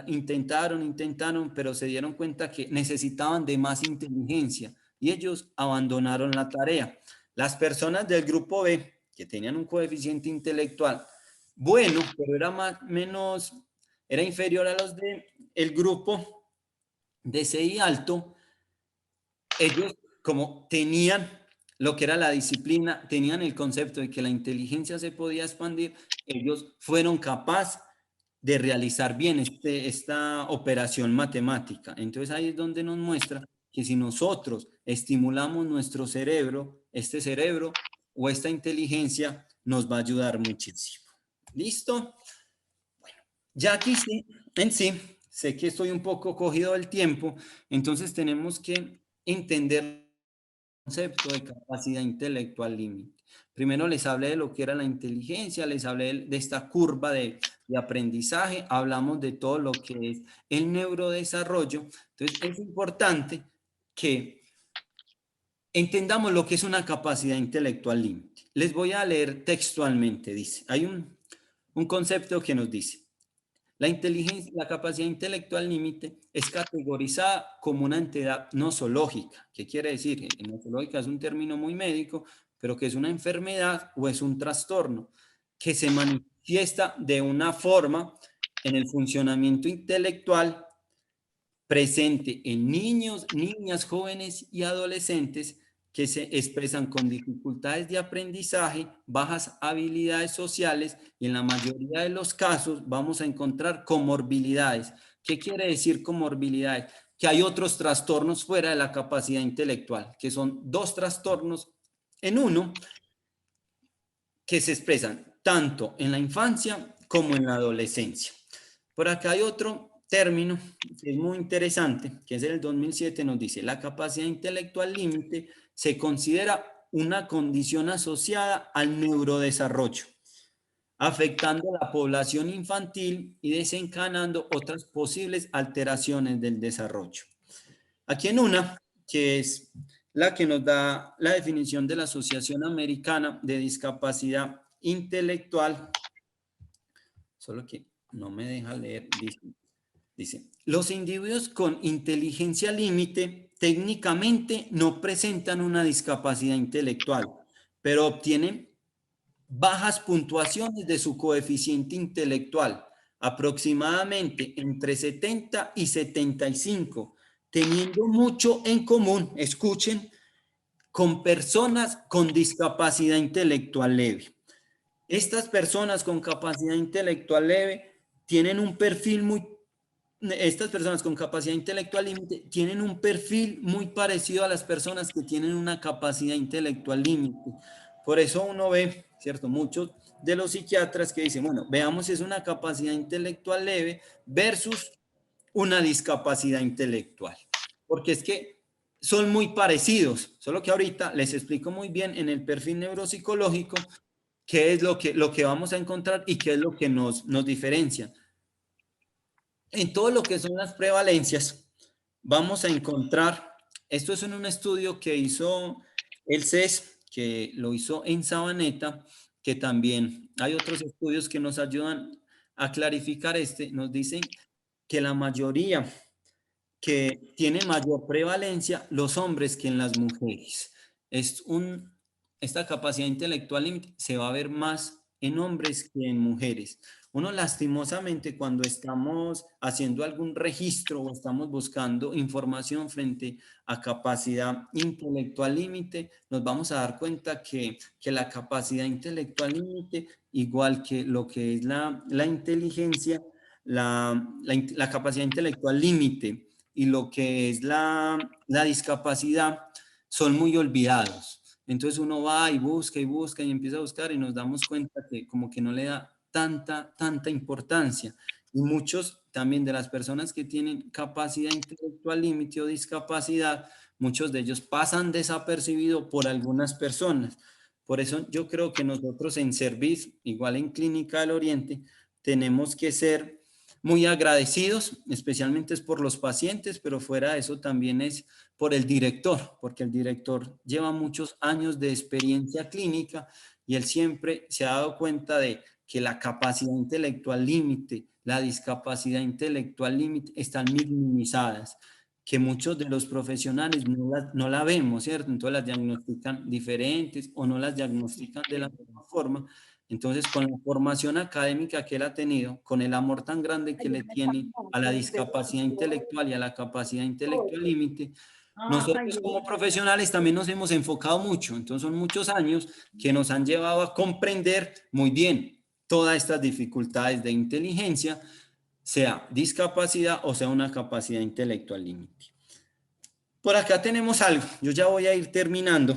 intentaron, pero se dieron cuenta que necesitaban de más inteligencia y ellos abandonaron la tarea. Las personas del grupo B, que tenían un coeficiente intelectual bueno, pero era inferior a los del grupo de CI alto, ellos como tenían lo que era la disciplina, tenían el concepto de que la inteligencia se podía expandir, ellos fueron capaces de realizar bien esta operación matemática. Entonces ahí es donde nos muestra que si nosotros estimulamos nuestro cerebro, este cerebro o esta inteligencia nos va a ayudar muchísimo. ¿Listo? Bueno, ya aquí sí, en sí, sé que estoy un poco cogido del tiempo, entonces tenemos que entender concepto de capacidad intelectual límite. Primero les hablé de lo que era la inteligencia, les hablé de esta curva de aprendizaje, hablamos de todo lo que es el neurodesarrollo. Entonces es importante que entendamos lo que es una capacidad intelectual límite. Les voy a leer textualmente, dice, hay un concepto que nos dice: la capacidad intelectual límite es categorizada como una entidad nosológica. ¿Qué quiere decir? Nosológica es un término muy médico, pero que es una enfermedad o es un trastorno que se manifiesta de una forma en el funcionamiento intelectual presente en niños, niñas, jóvenes y adolescentes que se expresan con dificultades de aprendizaje, bajas habilidades sociales y en la mayoría de los casos vamos a encontrar comorbilidades. ¿Qué quiere decir comorbilidades? Que hay otros trastornos fuera de la capacidad intelectual, que son dos trastornos en uno que se expresan tanto en la infancia como en la adolescencia. Por acá hay otro término que es muy interesante, que es del 2007, nos dice: la capacidad intelectual límite se considera una condición asociada al neurodesarrollo, afectando a la población infantil y desencadenando otras posibles alteraciones del desarrollo. Aquí en una, que es la que nos da la definición de la Asociación Americana de Discapacidad Intelectual, solo que no me deja leer, dice, los individuos con inteligencia límite técnicamente no presentan una discapacidad intelectual, pero obtienen bajas puntuaciones de su coeficiente intelectual, aproximadamente entre 70 y 75, teniendo mucho en común, escuchen, con personas con discapacidad intelectual leve. Estas personas con capacidad intelectual leve tienen un perfil estas personas con capacidad intelectual límite tienen un perfil muy parecido a las personas que tienen una capacidad intelectual límite. Por eso uno ve, ¿cierto? Muchos de los psiquiatras que dicen, bueno, veamos si es una capacidad intelectual leve versus una discapacidad intelectual. Porque es que son muy parecidos, solo que ahorita les explico muy bien en el perfil neuropsicológico qué es lo que vamos a encontrar y qué es lo que nos diferencia. En todo lo que son las prevalencias, vamos a encontrar, esto es en un estudio que hizo el CES, que lo hizo en Sabaneta, que también hay otros estudios que nos ayudan a clarificar nos dicen que la mayoría que tiene mayor prevalencia los hombres que en las mujeres. Esta capacidad intelectual se va a ver más en hombres que en mujeres. Uno lastimosamente cuando estamos haciendo algún registro o estamos buscando información frente a capacidad intelectual límite, nos vamos a dar cuenta que la capacidad intelectual límite, igual que lo que es la inteligencia, la capacidad intelectual límite y lo que es la discapacidad son muy olvidados. Entonces uno va y busca y empieza a buscar y nos damos cuenta que como que no le da tanta importancia. Y muchos también de las personas que tienen capacidad intelectual límite o discapacidad, muchos de ellos pasan desapercibido por algunas personas. Por eso yo creo que nosotros en Service, igual en Clínica del Oriente, tenemos que ser muy agradecidos, especialmente es por los pacientes, pero fuera de eso también es por el director, porque el director lleva muchos años de experiencia clínica y él siempre se ha dado cuenta de que la capacidad intelectual límite, la discapacidad intelectual límite están minimizadas, que muchos de los profesionales no la vemos, ¿cierto? Entonces las diagnostican diferentes o no las diagnostican de la misma forma. Entonces, con la formación académica que él ha tenido, con el amor tan grande que le tiene a la discapacidad intelectual y a la capacidad intelectual límite, nosotros como profesionales también nos hemos enfocado mucho. Entonces, son muchos años que nos han llevado a comprender muy bien todas estas dificultades de inteligencia, sea discapacidad o sea una capacidad intelectual límite. Por acá tenemos algo, yo ya voy a ir terminando,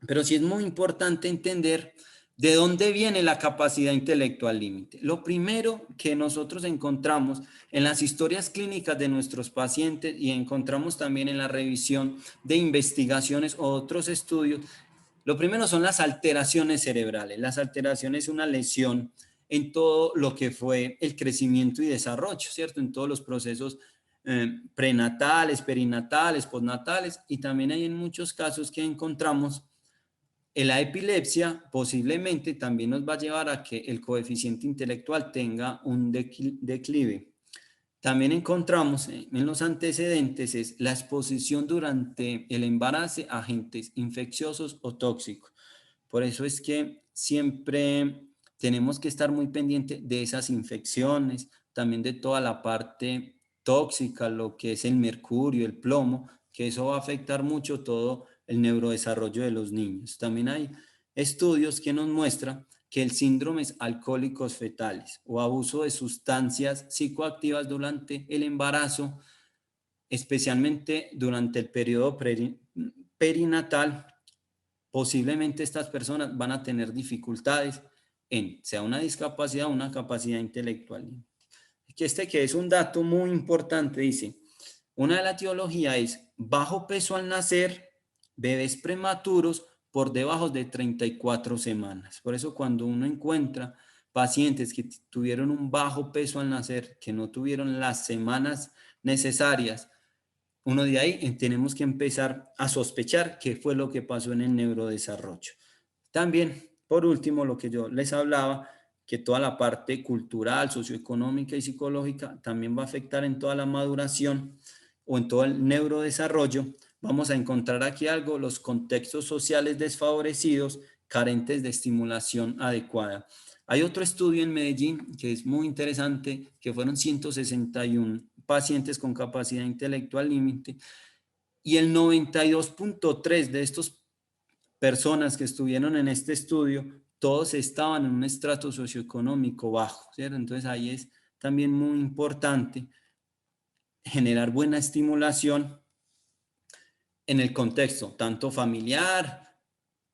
pero sí es muy importante entender de dónde viene la capacidad intelectual límite. Lo primero que nosotros encontramos en las historias clínicas de nuestros pacientes y encontramos también en la revisión de investigaciones o otros estudios, lo primero son las alteraciones cerebrales. Las alteraciones es una lesión en todo lo que fue el crecimiento y desarrollo, ¿cierto? En todos los procesos prenatales, perinatales, postnatales, y también hay en muchos casos que encontramos la epilepsia posiblemente también nos va a llevar a que el coeficiente intelectual tenga un declive. También encontramos en los antecedentes es la exposición durante el embarazo a agentes infecciosos o tóxicos. Por eso es que siempre tenemos que estar muy pendientes de esas infecciones, también de toda la parte tóxica, lo que es el mercurio, el plomo, que eso va a afectar mucho todo el neurodesarrollo de los niños. También hay estudios que nos muestran que el síndrome alcohólicos fetales o abuso de sustancias psicoactivas durante el embarazo, especialmente durante el periodo perinatal, posiblemente estas personas van a tener dificultades en sea una discapacidad o una capacidad intelectual. Que es un dato muy importante, dice, una de las etiologías es bajo peso al nacer, bebés prematuros por debajo de 34 semanas. Por eso cuando uno encuentra pacientes que tuvieron un bajo peso al nacer, que no tuvieron las semanas necesarias, uno de ahí tenemos que empezar a sospechar qué fue lo que pasó en el neurodesarrollo. También, por último, lo que yo les hablaba, que toda la parte cultural, socioeconómica y psicológica también va a afectar en toda la maduración o en todo el neurodesarrollo. Vamos a encontrar aquí algo, los contextos sociales desfavorecidos, carentes de estimulación adecuada. Hay otro estudio en Medellín que es muy interesante, que fueron 161 pacientes con capacidad intelectual límite y el 92.3 de estos personas que estuvieron en este estudio todos estaban en un estrato socioeconómico bajo, ¿cierto? Entonces ahí es también muy importante generar buena estimulación en el contexto, tanto familiar,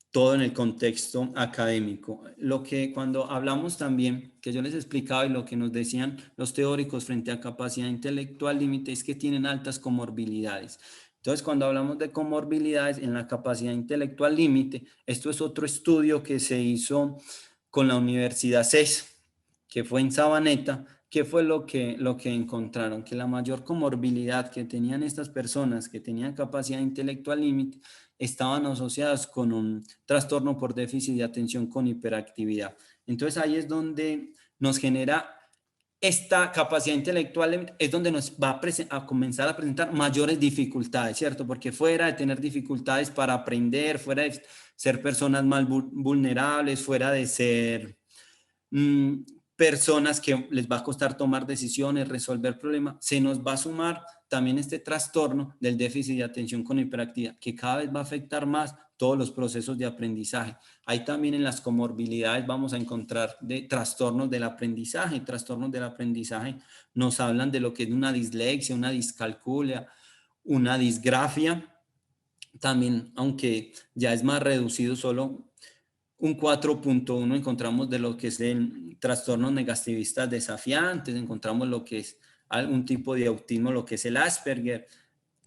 todo en el contexto académico. Lo que cuando hablamos también, que yo les explicaba y lo que nos decían los teóricos frente a capacidad intelectual límite es que tienen altas comorbilidades. Entonces, cuando hablamos de comorbilidades en la capacidad intelectual límite, esto es otro estudio que se hizo con la Universidad CES, que fue en Sabaneta. ¿Qué fue lo que encontraron? Que la mayor comorbilidad que tenían estas personas que tenían capacidad intelectual límite estaban asociadas con un trastorno por déficit de atención con hiperactividad. Entonces ahí es donde nos genera esta capacidad intelectual, es donde nos va a comenzar a presentar mayores dificultades, ¿cierto? Porque fuera de tener dificultades para aprender, fuera de ser personas más vulnerables, fuera de ser personas que les va a costar tomar decisiones, resolver problemas, se nos va a sumar también este trastorno del déficit de atención con hiperactividad, que cada vez va a afectar más todos los procesos de aprendizaje. Ahí también en las comorbilidades vamos a encontrar de trastornos del aprendizaje. Trastornos del aprendizaje nos hablan de lo que es una dislexia, una discalculia, una disgrafia. También, aunque ya es más reducido, solo un 4.1 encontramos de lo que es el trastornos negativistas desafiantes, encontramos lo que es algún tipo de autismo, lo que es el Asperger,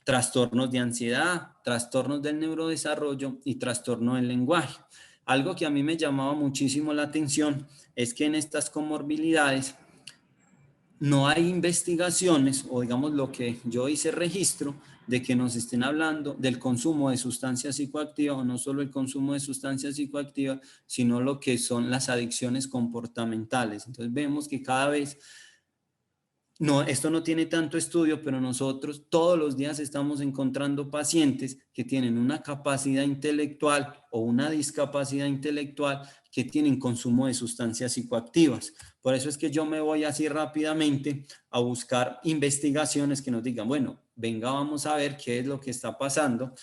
trastornos de ansiedad, trastornos del neurodesarrollo y trastorno del lenguaje. Algo que a mí me llamaba muchísimo la atención es que en estas comorbilidades no hay investigaciones, o digamos lo que yo hice registro, de que nos estén hablando del consumo de sustancias psicoactivas, o no solo el consumo de sustancias psicoactivas, sino lo que son las adicciones comportamentales. Entonces vemos que cada vez, no, esto no tiene tanto estudio, pero nosotros todos los días estamos encontrando pacientes que tienen una capacidad intelectual o una discapacidad intelectual que tienen consumo de sustancias psicoactivas. Por eso es que yo me voy así rápidamente a buscar investigaciones que nos digan, bueno, venga, vamos a ver qué es lo que está pasando,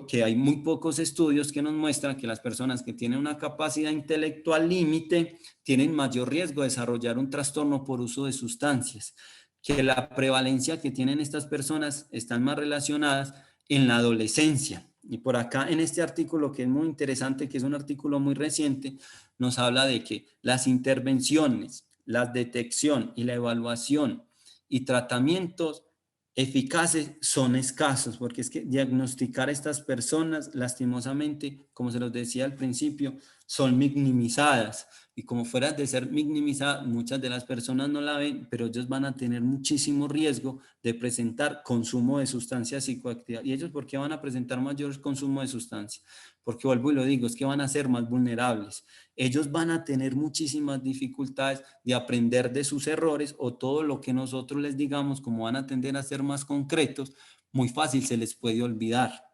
que hay muy pocos estudios que nos muestran que las personas que tienen una capacidad intelectual límite tienen mayor riesgo de desarrollar un trastorno por uso de sustancias, que la prevalencia que tienen estas personas están más relacionadas en la adolescencia. Y por acá en este artículo, que es muy interesante, que es un artículo muy reciente, nos habla de que las intervenciones, la detección y la evaluación y tratamientos eficaces son escasos, porque es que diagnosticar a estas personas, lastimosamente, como se los decía al principio, son minimizadas. Y como fuera de ser minimizadas, muchas de las personas no la ven, pero ellos van a tener muchísimo riesgo de presentar consumo de sustancias psicoactivas. ¿Y ellos por qué van a presentar mayor consumo de sustancias? Porque vuelvo y lo digo, es que van a ser más vulnerables. Ellos van a tener muchísimas dificultades de aprender de sus errores, o todo lo que nosotros les digamos, como van a tender a ser más concretos, muy fácil se les puede olvidar.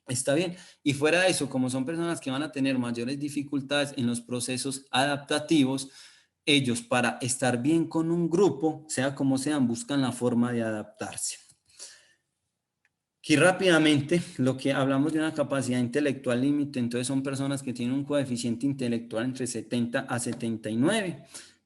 Está bien. Y fuera de eso, como son personas que van a tener mayores dificultades en los procesos adaptativos, ellos para estar bien con un grupo, sea como sean, buscan la forma de adaptarse. Aquí rápidamente, lo que hablamos de una capacidad intelectual límite, entonces son personas que tienen un coeficiente intelectual entre 70 a 79,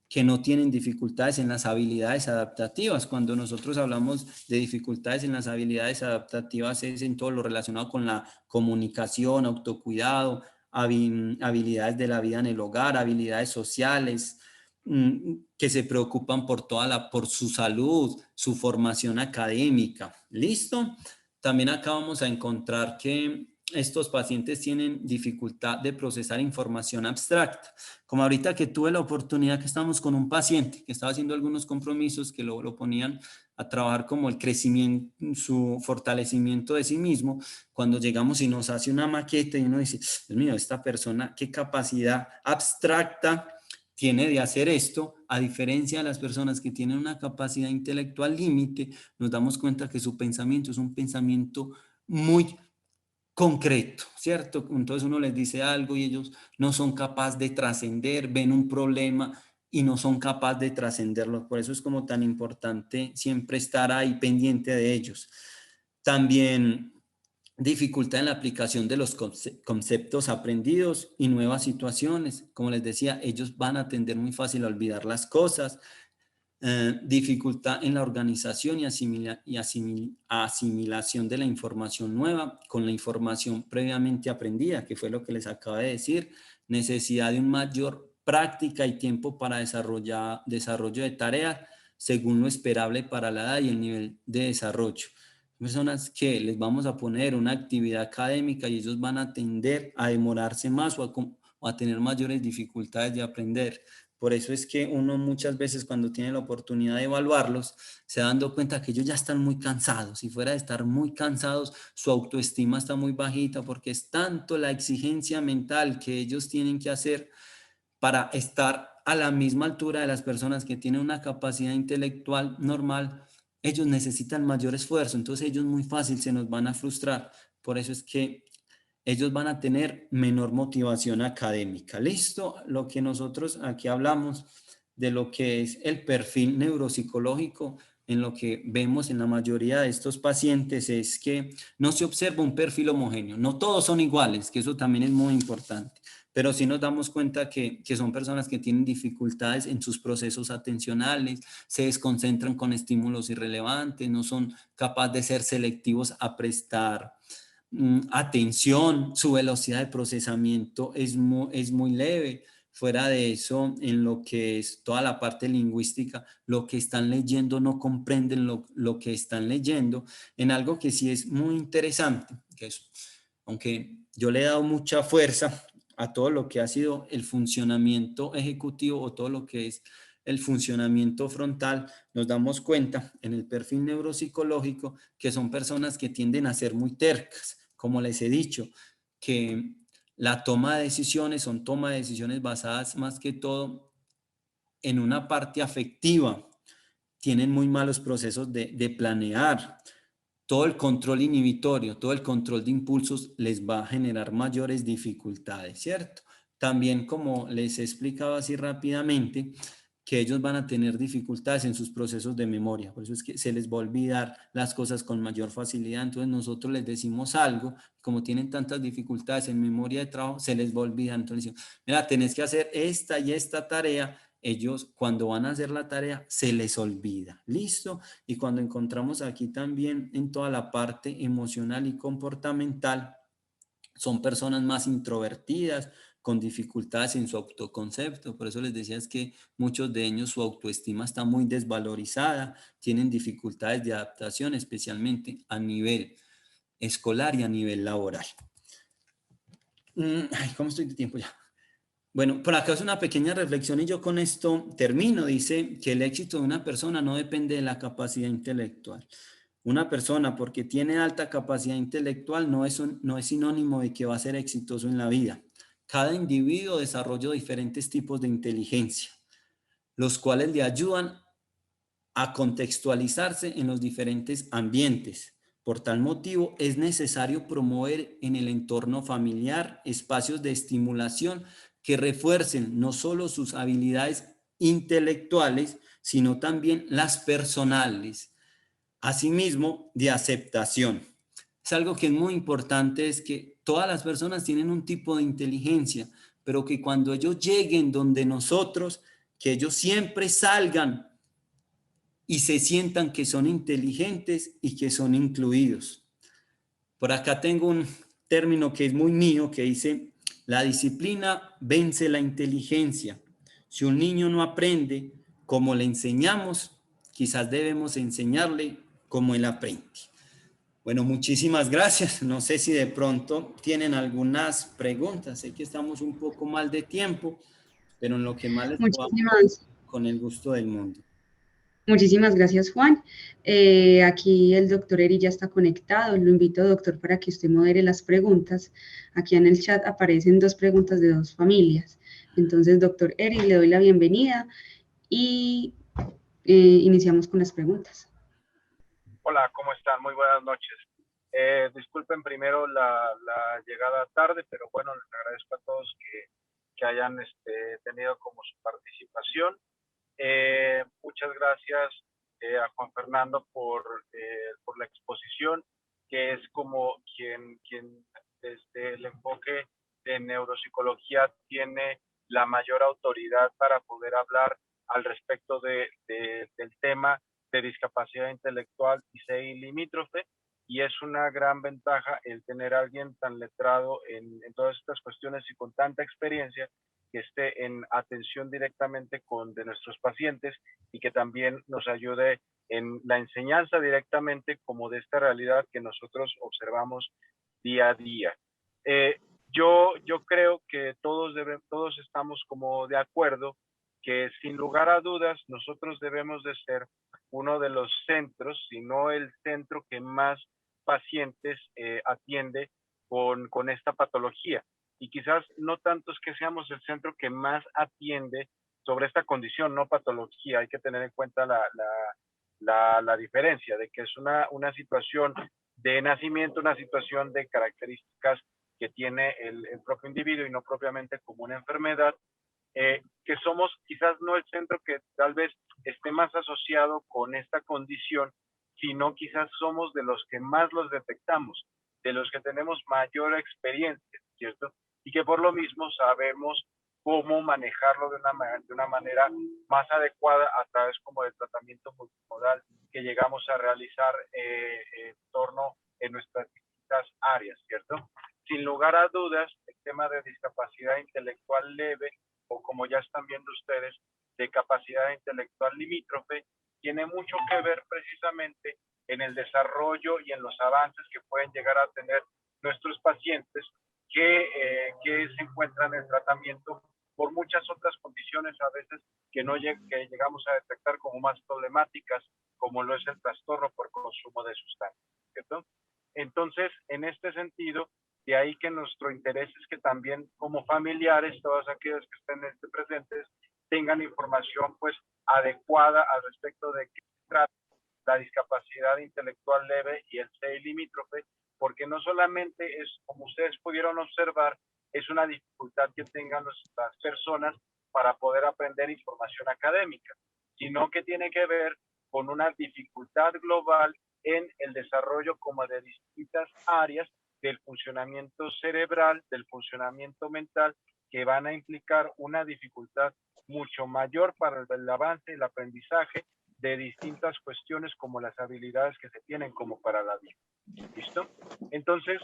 que no tienen dificultades en las habilidades adaptativas. Cuando nosotros hablamos de dificultades en las habilidades adaptativas es en todo lo relacionado con la comunicación, autocuidado, habilidades de la vida en el hogar, habilidades sociales, que se preocupan por su salud, su formación académica. ¿Listo? También acá vamos a encontrar que estos pacientes tienen dificultad de procesar información abstracta. Como ahorita que tuve la oportunidad que estamos con un paciente que estaba haciendo algunos compromisos que lo ponían a trabajar como el crecimiento, su fortalecimiento de sí mismo, cuando llegamos y nos hace una maqueta y uno dice, Dios mío, esta persona, qué capacidad abstracta tiene de hacer esto, a diferencia de las personas que tienen una capacidad intelectual límite, nos damos cuenta que su pensamiento es un pensamiento muy concreto, ¿cierto? Entonces uno les dice algo y ellos no son capaces de trascender, ven un problema y no son capaces de trascenderlo. Por eso es como tan importante siempre estar ahí pendiente de ellos. También dificultad en la aplicación de los conceptos aprendidos y nuevas situaciones. Como les decía, ellos van a tender muy fácil a olvidar las cosas. Dificultad en la organización y asimilación de la información nueva con la información previamente aprendida, que fue lo que les acabo de decir. Necesidad de un mayor práctica y tiempo para desarrollo de tareas según lo esperable para la edad y el nivel de desarrollo. Personas que les vamos a poner una actividad académica y ellos van a tender a demorarse más o a tener mayores dificultades de aprender. Por eso es que uno muchas veces cuando tiene la oportunidad de evaluarlos, se da dando cuenta que ellos ya están muy cansados y fuera de estar muy cansados, su autoestima está muy bajita porque es tanto la exigencia mental que ellos tienen que hacer para estar a la misma altura de las personas que tienen una capacidad intelectual normal. Ellos necesitan mayor esfuerzo, entonces ellos muy fácil se nos van a frustrar. Por eso es que ellos van a tener menor motivación académica. Listo, lo que nosotros aquí hablamos de lo que es el perfil neuropsicológico, en lo que vemos en la mayoría de estos pacientes es que no se observa un perfil homogéneo. No todos son iguales, que eso también es muy importante, pero sí nos damos cuenta que son personas que tienen dificultades en sus procesos atencionales, se desconcentran con estímulos irrelevantes, no son capaces de ser selectivos a prestar atención, su velocidad de procesamiento es muy leve. Fuera de eso, en lo que es toda la parte lingüística, lo que están leyendo no comprenden lo que están leyendo, en algo que sí es muy interesante, que es, aunque yo le he dado mucha fuerza a todo lo que ha sido el funcionamiento ejecutivo o todo lo que es el funcionamiento frontal, nos damos cuenta en el perfil neuropsicológico que son personas que tienden a ser muy tercas, como les he dicho, que la toma de decisiones son toma de decisiones basadas más que todo en una parte afectiva, tienen muy malos procesos de planear, todo el control inhibitorio, todo el control de impulsos les va a generar mayores dificultades, ¿cierto? También, como les he explicado así rápidamente, que ellos van a tener dificultades en sus procesos de memoria, por eso es que se les va a olvidar las cosas con mayor facilidad. Entonces nosotros les decimos algo, como tienen tantas dificultades en memoria de trabajo, se les va a olvidar. Entonces decimos, mira, tenés que hacer esta y esta tarea. Ellos cuando van a hacer la tarea se les olvida, ¿listo? Y cuando encontramos aquí también en toda la parte emocional y comportamental, son personas más introvertidas, con dificultades en su autoconcepto. Por eso les decía es que muchos de ellos su autoestima está muy desvalorizada, tienen dificultades de adaptación, especialmente a nivel escolar y a nivel laboral. ¿Cómo estoy de tiempo ya? Bueno, por acá es una pequeña reflexión y yo con esto termino. Dice que el éxito de una persona no depende de la capacidad intelectual. Una persona porque tiene alta capacidad intelectual no es sinónimo de que va a ser exitoso en la vida. Cada individuo desarrolla diferentes tipos de inteligencia, los cuales le ayudan a contextualizarse en los diferentes ambientes. Por tal motivo, es necesario promover en el entorno familiar espacios de estimulación que refuercen no solo sus habilidades intelectuales, sino también las personales. Asimismo, de aceptación. Es algo que es muy importante, es que todas las personas tienen un tipo de inteligencia, pero que cuando ellos lleguen donde nosotros, que ellos siempre salgan y se sientan que son inteligentes y que son incluidos. Por acá tengo un término que es muy mío, que dice, la disciplina vence la inteligencia. Si un niño no aprende como le enseñamos, quizás debemos enseñarle como él aprende. Bueno, muchísimas gracias. No sé si de pronto tienen algunas preguntas. Sé que estamos un poco mal de tiempo, pero en lo que más les podamos, con el gusto del mundo. Muchísimas gracias, Juan. Aquí el doctor Eri ya está conectado. Lo invito, doctor, para que usted modere las preguntas. Aquí en el chat aparecen 2 preguntas de 2 familias. Entonces, doctor Eri, le doy la bienvenida y iniciamos con las preguntas. Hola, ¿cómo están? Muy buenas noches. Disculpen primero la llegada tarde, pero bueno, les agradezco a todos que hayan tenido como su participación. Muchas gracias a Juan Fernando por la exposición que es como quien desde el enfoque de neuropsicología tiene la mayor autoridad para poder hablar al respecto del tema de discapacidad intelectual y CI limítrofe, y es una gran ventaja el tener a alguien tan letrado en todas estas cuestiones y con tanta experiencia que esté en atención directamente de nuestros pacientes y que también nos ayude en la enseñanza directamente como de esta realidad que nosotros observamos día a día. Yo creo que todos estamos como de acuerdo que sin lugar a dudas nosotros debemos de ser uno de los centros, si no el centro que más pacientes atiende con esta patología. Y quizás no tanto es que seamos el centro que más atiende sobre esta condición, no patología. Hay que tener en cuenta la diferencia de que es una situación de nacimiento, una situación de características que tiene el propio individuo y no propiamente como una enfermedad, que somos quizás no el centro que tal vez esté más asociado con esta condición, sino quizás somos de los que más los detectamos, de los que tenemos mayor experiencia, ¿cierto? Y que por lo mismo sabemos cómo manejarlo de una manera más adecuada a través como del tratamiento multimodal que llegamos a realizar en torno en nuestras distintas áreas, ¿cierto? Sin lugar a dudas, el tema de discapacidad intelectual leve, o como ya están viendo ustedes, de capacidad intelectual limítrofe, tiene mucho que ver precisamente en el desarrollo y en los avances que pueden llegar a tener nuestros pacientes que se encuentran en tratamiento por muchas otras condiciones a veces que llegamos a detectar como más problemáticas, como lo es el trastorno por consumo de sustancias, ¿cierto? Entonces, en este sentido, de ahí que nuestro interés es que también como familiares, todos aquellos que estén presentes, tengan información pues adecuada al respecto de qué trata la discapacidad intelectual leve y el CI limítrofe, porque no solamente es, como ustedes pudieron observar, es una dificultad que tengan las personas para poder aprender información académica, sino que tiene que ver con una dificultad global en el desarrollo como de distintas áreas del funcionamiento cerebral, del funcionamiento mental, que van a implicar una dificultad mucho mayor para el avance y el aprendizaje de distintas cuestiones como las habilidades que se tienen como para la vida. ¿Listo? Entonces,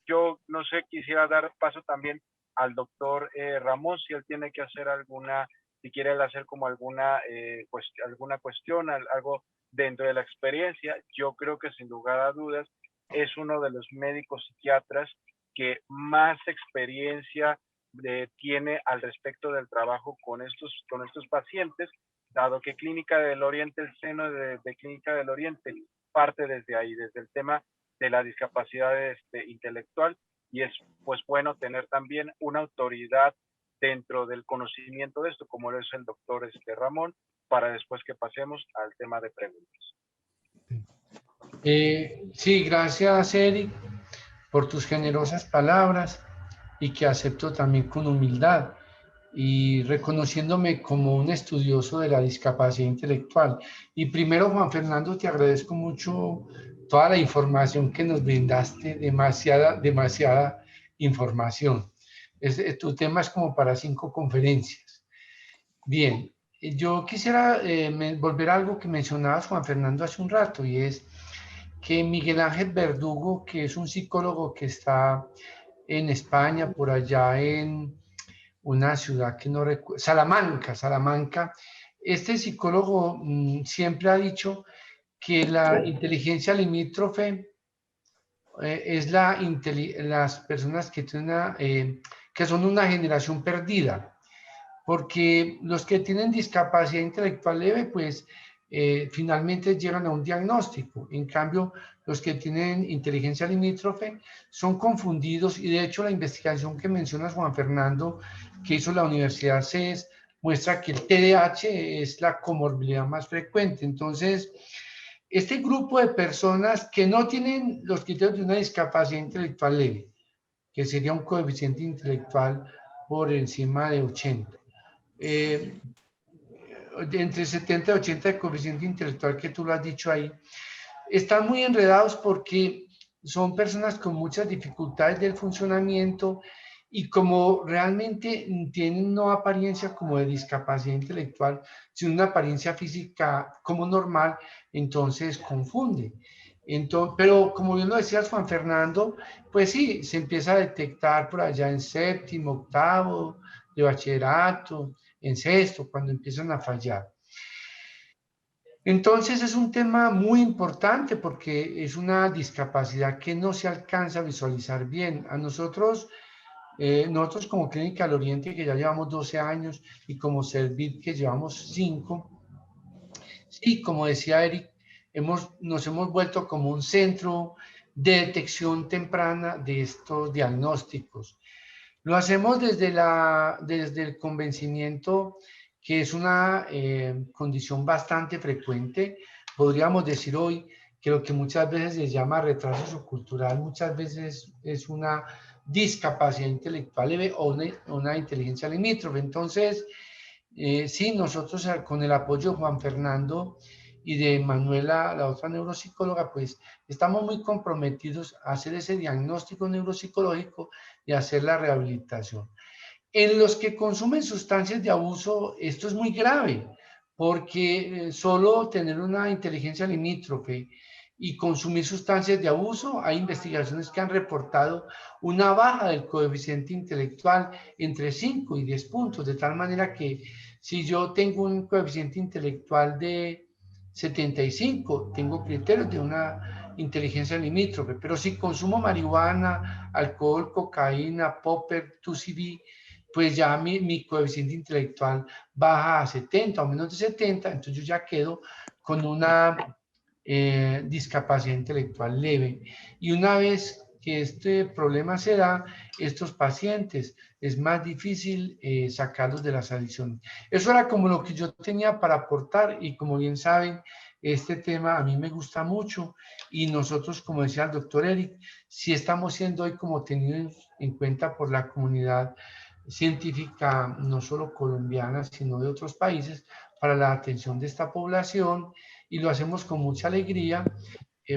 yo no sé, quisiera dar paso también al doctor Ramón, si él tiene que hacer si quiere hacer como alguna cuestión, algo dentro de la experiencia. Yo creo que sin lugar a dudas es uno de los médicos psiquiatras que más experiencia tiene al respecto del trabajo con estos pacientes, dado que Clínica del Oriente, el seno de Clínica del Oriente, parte desde ahí, desde el tema de la discapacidad intelectual, y es pues bueno tener también una autoridad dentro del conocimiento de esto, como lo es el doctor Ramón, para después que pasemos al tema de preguntas. Sí, gracias Eric por tus generosas palabras y que acepto también con humildad y reconociéndome como un estudioso de la discapacidad intelectual. Y primero, Juan Fernando, te agradezco mucho toda la información que nos brindaste, demasiada información. Tu tema es como para 5 conferencias. Bien, yo quisiera volver a algo que mencionabas, Juan Fernando, hace un rato, y es que Miguel Ángel Verdugo, que es un psicólogo que está en España, por allá en una ciudad que no recuerdo, Salamanca, este psicólogo siempre ha dicho que la inteligencia limítrofe es las personas que que son una generación perdida, porque los que tienen discapacidad intelectual leve, pues finalmente llegan a un diagnóstico. En cambio, los que tienen inteligencia limítrofe son confundidos, y de hecho la investigación que mencionas, Juan Fernando, que hizo la Universidad CES, muestra que el TDAH es la comorbilidad más frecuente. Entonces, este grupo de personas que no tienen los criterios de una discapacidad intelectual leve, que sería un coeficiente intelectual por encima de 80, entre 70 y 80 de coeficiente intelectual, que tú lo has dicho ahí, están muy enredados porque son personas con muchas dificultades del funcionamiento y como realmente tienen no apariencia como de discapacidad intelectual, sino una apariencia física como normal, entonces confunde. Entonces, pero como bien lo decías, Juan Fernando, pues sí, se empieza a detectar por allá en séptimo, octavo, de bachillerato, en sexto, cuando empiezan a fallar. Entonces es un tema muy importante porque es una discapacidad que no se alcanza a visualizar bien. A nosotros, nosotros como Clínica del Oriente, que ya llevamos 12 años, y como Servit, que llevamos 5, sí, como decía Eric, nos hemos vuelto como un centro de detección temprana de estos diagnósticos. Lo hacemos desde el convencimiento que es una condición bastante frecuente. Podríamos decir hoy que lo que muchas veces se llama retraso sociocultural, muchas veces es una discapacidad intelectual leve o una inteligencia limítrofe. Entonces, sí, nosotros con el apoyo de Juan Fernando y de Manuela, la otra neuropsicóloga, pues estamos muy comprometidos a hacer ese diagnóstico neuropsicológico y hacer la rehabilitación. En los que consumen sustancias de abuso, esto es muy grave, porque solo tener una inteligencia limítrofe y consumir sustancias de abuso, hay investigaciones que han reportado una baja del coeficiente intelectual entre 5 y 10 puntos, de tal manera que si yo tengo un coeficiente intelectual de 75, tengo criterios de una inteligencia limítrofe, pero si consumo marihuana, alcohol, cocaína, popper, 2CB, pues ya mi coeficiente intelectual baja a 70 o menos de 70, entonces yo ya quedo con una discapacidad intelectual leve. Y una vez que este problema se da, estos pacientes es más difícil sacarlos de las adicciones. Eso era como lo que yo tenía para aportar y como bien saben, este tema a mí me gusta mucho y nosotros, como decía el doctor Eric, sí estamos siendo hoy como tenidos en cuenta por la comunidad científica, no solo colombiana, sino de otros países, para la atención de esta población y lo hacemos con mucha alegría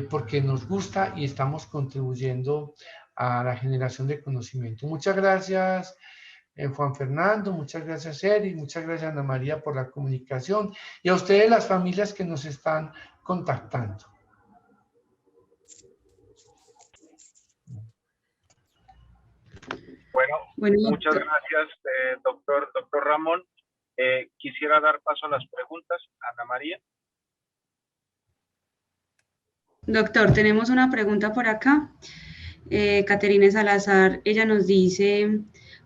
porque nos gusta y estamos contribuyendo a la generación de conocimiento. Muchas gracias, Juan Fernando, muchas gracias, Eric, muchas gracias, Ana María, por la comunicación y a ustedes, las familias que nos están contactando. Bueno, muchas gracias, doctor Ramón. Quisiera dar paso a las preguntas. Ana María. Doctor, tenemos una pregunta por acá. Caterina Salazar, ella nos dice,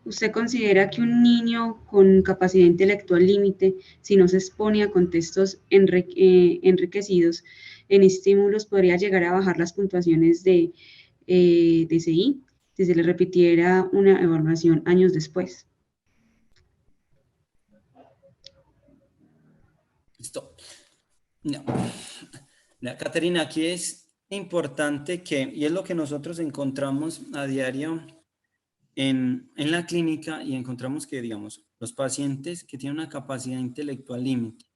¿usted considera que un niño con capacidad intelectual límite, si no se expone a contextos enriquecidos en estímulos, podría llegar a bajar las puntuaciones de DCI si se le repitiera una evaluación años después? Listo. No. Caterina, aquí es importante que, y es lo que nosotros encontramos a diario en la clínica, y encontramos que, digamos, los pacientes que tienen una capacidad intelectual límite,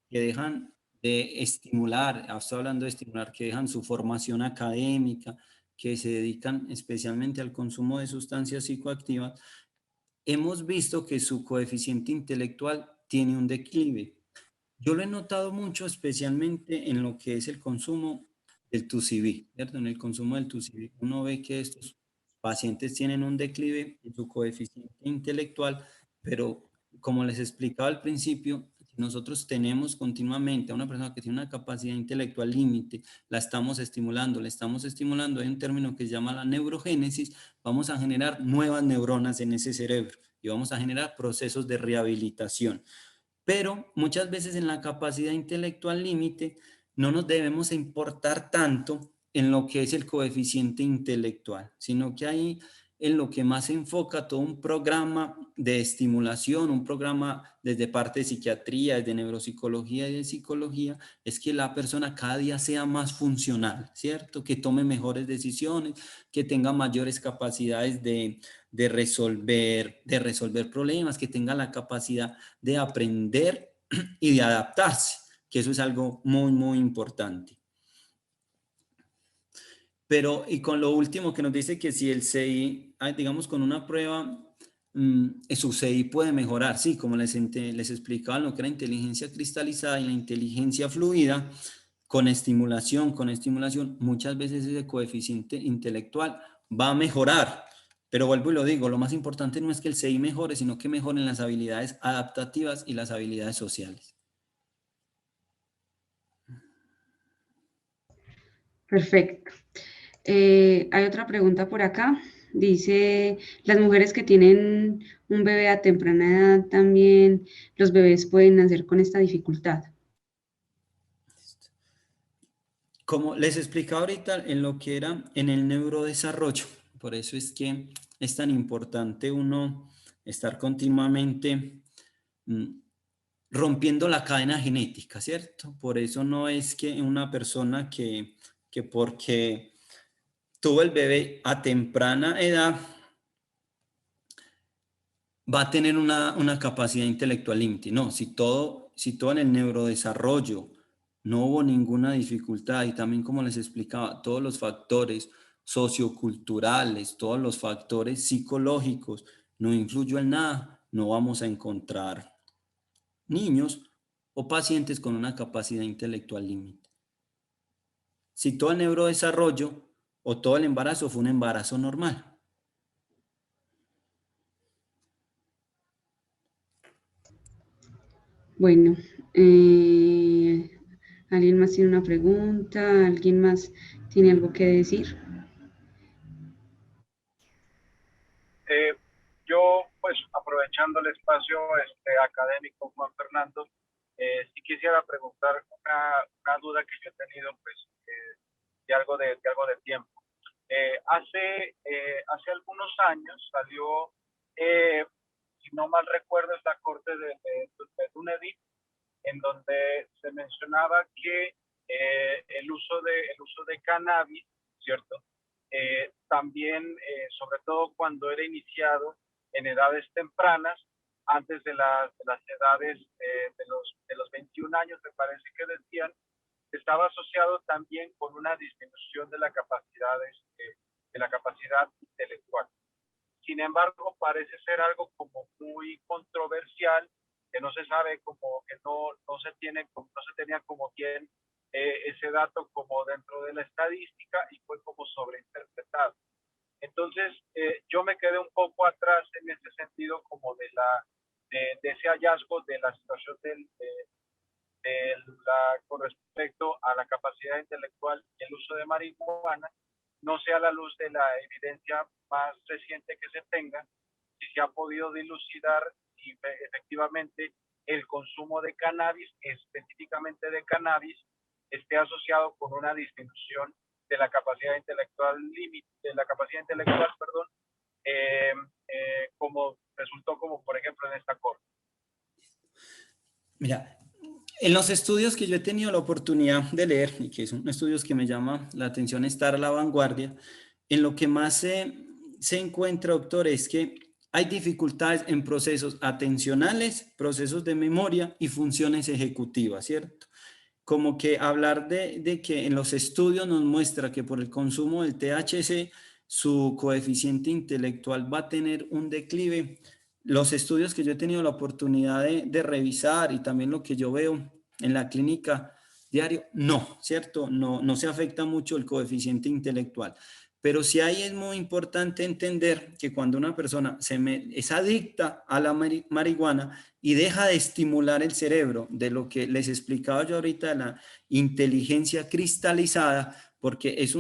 que dejan de estimular, estoy hablando de estimular, que dejan su formación académica, que se dedican especialmente al consumo de sustancias psicoactivas, hemos visto que su coeficiente intelectual tiene un declive. Yo lo he notado mucho, especialmente en lo que es el consumo del 2CB, ¿cierto? En el consumo del 2CB, uno ve que estos pacientes tienen un declive en su coeficiente intelectual, pero como les explicaba al principio, si nosotros tenemos continuamente a una persona que tiene una capacidad intelectual límite, la estamos estimulando, hay un término que se llama la neurogénesis, vamos a generar nuevas neuronas en ese cerebro y vamos a generar procesos de rehabilitación. Pero muchas veces en la capacidad intelectual límite no nos debemos importar tanto en lo que es el coeficiente intelectual, sino que ahí en lo que más se enfoca todo un programa de estimulación, un programa desde parte de psiquiatría, desde neuropsicología y de psicología, es que la persona cada día sea más funcional, ¿cierto? Que tome mejores decisiones, que tenga mayores capacidades de resolver problemas, que tenga la capacidad de aprender y de adaptarse, que eso es algo muy, muy importante. Pero, y con lo último que nos dice que si el CI, digamos, con una prueba, su CI puede mejorar, sí, como les explicaba en lo que era inteligencia cristalizada y la inteligencia fluida, con estimulación, muchas veces ese coeficiente intelectual va a mejorar. Pero vuelvo y lo digo, lo más importante no es que el CI mejore, sino que mejoren las habilidades adaptativas y las habilidades sociales. Perfecto. Hay otra pregunta por acá. Dice, las mujeres que tienen un bebé a temprana edad también, los bebés pueden nacer con esta dificultad. Como les explicaba ahorita en lo que era en el neurodesarrollo, por eso es que es tan importante uno estar continuamente rompiendo la cadena genética, ¿cierto? Por eso no es que una persona que porque tuvo el bebé a temprana edad va a tener una capacidad intelectual límite. No, si todo en el neurodesarrollo no hubo ninguna dificultad y también como les explicaba, todos los factores socioculturales, todos los factores psicológicos no influyó en nada, no vamos a encontrar niños o pacientes con una capacidad intelectual límite. Si todo el neurodesarrollo o todo el embarazo fue un embarazo normal. Bueno, ¿alguien más tiene una pregunta? ¿Alguien más tiene algo que decir? Yo, pues, aprovechando el espacio académico, Juan Fernando, sí quisiera preguntar una duda que yo he tenido, pues, de algo de tiempo. Hace algunos años salió, si no mal recuerdo, esta corte de un edit en donde se mencionaba que el uso de cannabis, ¿cierto? También, sobre todo cuando era iniciado en edades tempranas, antes de las edades de los 21 años, me parece que decían, estaba asociado también con una disminución de la capacidad intelectual. Sin embargo, parece ser algo como muy controversial, que no se sabe, como que no se tenía como bien ese dato como dentro de la estadística y fue como sobreinterpretado. Entonces, yo me quedé un poco atrás en ese sentido como de ese hallazgo de la situación con respecto a la capacidad intelectual y el uso de marihuana, no sea a la luz de la evidencia más reciente que se tenga, si se ha podido dilucidar si efectivamente el consumo de cannabis, específicamente de cannabis, esté asociado con una disminución de la capacidad intelectual como resultó como por ejemplo en esta corte. Mira, en los estudios que yo he tenido la oportunidad de leer, y que son estudios que me llama la atención estar a la vanguardia, en lo que más se encuentra, doctor, es que hay dificultades en procesos atencionales, procesos de memoria y funciones ejecutivas, ¿cierto? Como que hablar de que en los estudios nos muestra que por el consumo del THC su coeficiente intelectual va a tener un declive. Los estudios que yo he tenido la oportunidad de revisar y también lo que yo veo en la clínica diario, no, ¿cierto? No se afecta mucho el coeficiente intelectual. Pero sí ahí es muy importante entender que cuando una persona es adicta a la marihuana y deja de estimular el cerebro, de lo que les explicaba yo ahorita, de la inteligencia cristalizada, porque es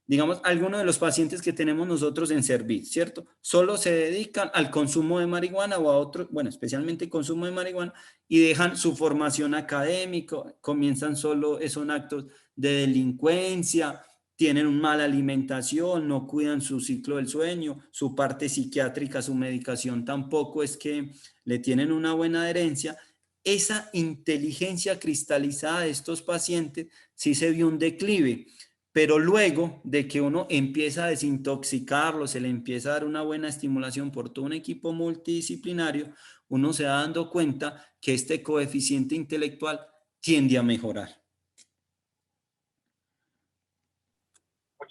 digamos, algunos de los pacientes que tenemos nosotros en Servit, ¿cierto? Solo se dedican al consumo de marihuana o a otro, bueno, especialmente consumo de marihuana, y dejan su formación académica, comienzan solo, son actos de delincuencia, tienen una mala alimentación, no cuidan su ciclo del sueño, su parte psiquiátrica, su medicación tampoco es que le tienen una buena adherencia. Esa inteligencia cristalizada de estos pacientes sí se vio un declive, pero luego de que uno empieza a desintoxicarlo, se le empieza a dar una buena estimulación por todo un equipo multidisciplinario, uno se va dando cuenta que este coeficiente intelectual tiende a mejorar.